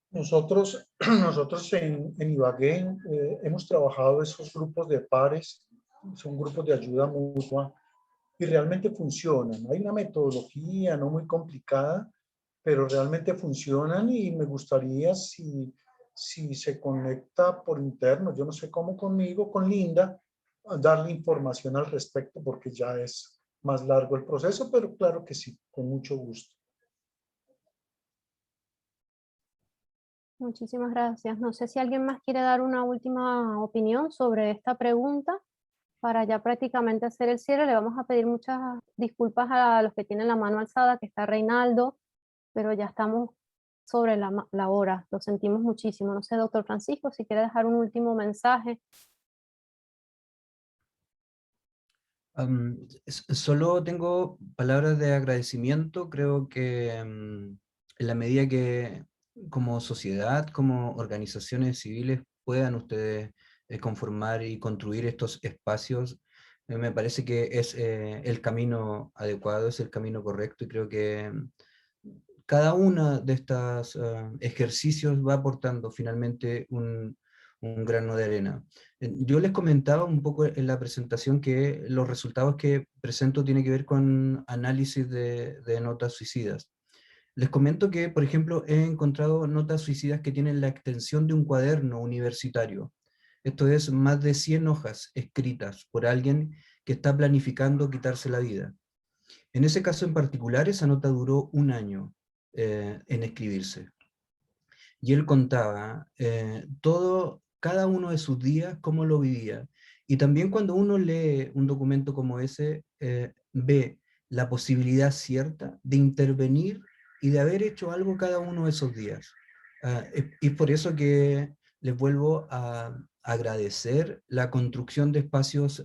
Nosotros, nosotros en Ibagué hemos trabajado esos grupos de pares, son grupos de ayuda mutua y realmente funcionan. Hay una metodología no muy complicada, pero realmente funcionan y me gustaría si se conecta por interno, yo no sé cómo conmigo, con Linda, a darle información al respecto porque ya es más largo el proceso, pero claro que sí, con mucho gusto. Muchísimas gracias. No sé si alguien más quiere dar una última opinión sobre esta pregunta para ya prácticamente hacer el cierre. Le vamos a pedir muchas disculpas a los que tienen la mano alzada, que está Reinaldo, pero ya estamos sobre la hora. Lo sentimos muchísimo. No sé, doctor Francisco, si quiere dejar un último mensaje. Solo tengo palabras de agradecimiento. Creo que en la medida que como sociedad, como organizaciones civiles puedan ustedes conformar y construir estos espacios, me parece que es el camino adecuado, es el camino correcto y creo que cada uno de estos ejercicios va aportando finalmente un grano de arena. Yo les comentaba un poco en la presentación que los resultados que presento tienen que ver con análisis de notas suicidas. Les comento que, por ejemplo, he encontrado notas suicidas que tienen la extensión de un cuaderno universitario. Esto es más de 100 hojas escritas por alguien que está planificando quitarse la vida. En ese caso en particular, esa nota duró 1 año en escribirse. Y él contaba cada uno de sus días, cómo lo vivía. Y también cuando uno lee un documento como ese, ve la posibilidad cierta de intervenir y de haber hecho algo cada uno de esos días. Y por eso que les vuelvo a agradecer la construcción de espacios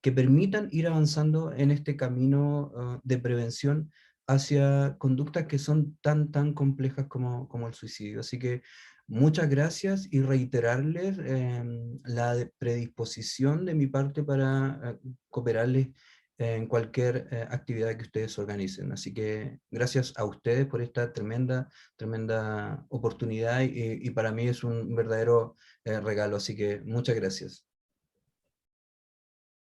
que permitan ir avanzando en este camino de prevención hacia conductas que son tan complejas como el suicidio. Así que muchas gracias y reiterarles la predisposición de mi parte para cooperarles en cualquier actividad que ustedes organicen. Así que gracias a ustedes por esta tremenda oportunidad y para mí es un verdadero regalo. Así que muchas gracias.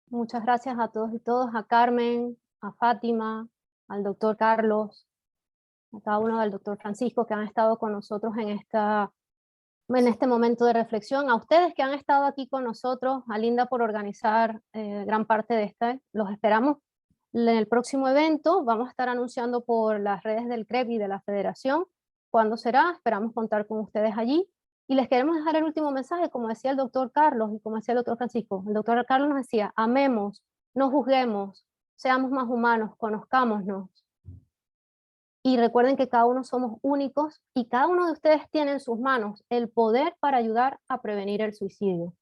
Muchas gracias a todos y todas, a Carmen, a Fátima, al doctor Carlos, a cada uno, del doctor Francisco, que han estado con nosotros en este momento de reflexión, a ustedes que han estado aquí con nosotros, a Linda por organizar gran parte de esta. Los esperamos en el próximo evento. Vamos a estar anunciando por las redes del CREP y de la Federación cuándo será. Esperamos contar con ustedes allí. Y les queremos dejar el último mensaje, como decía el doctor Carlos y como decía el doctor Francisco. El doctor Carlos nos decía, amemos, no juzguemos, seamos más humanos, conozcámonos. Y recuerden que cada uno somos únicos y cada uno de ustedes tiene en sus manos el poder para ayudar a prevenir el suicidio.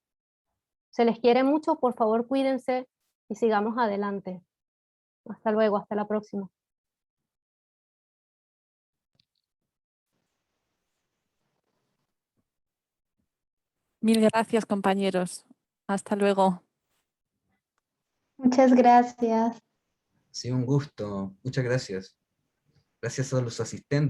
Se les quiere mucho, por favor cuídense y sigamos adelante. Hasta luego, hasta la próxima. Mil gracias, compañeros. Hasta luego. Muchas gracias. Sí, un gusto. Muchas gracias. Gracias a los asistentes.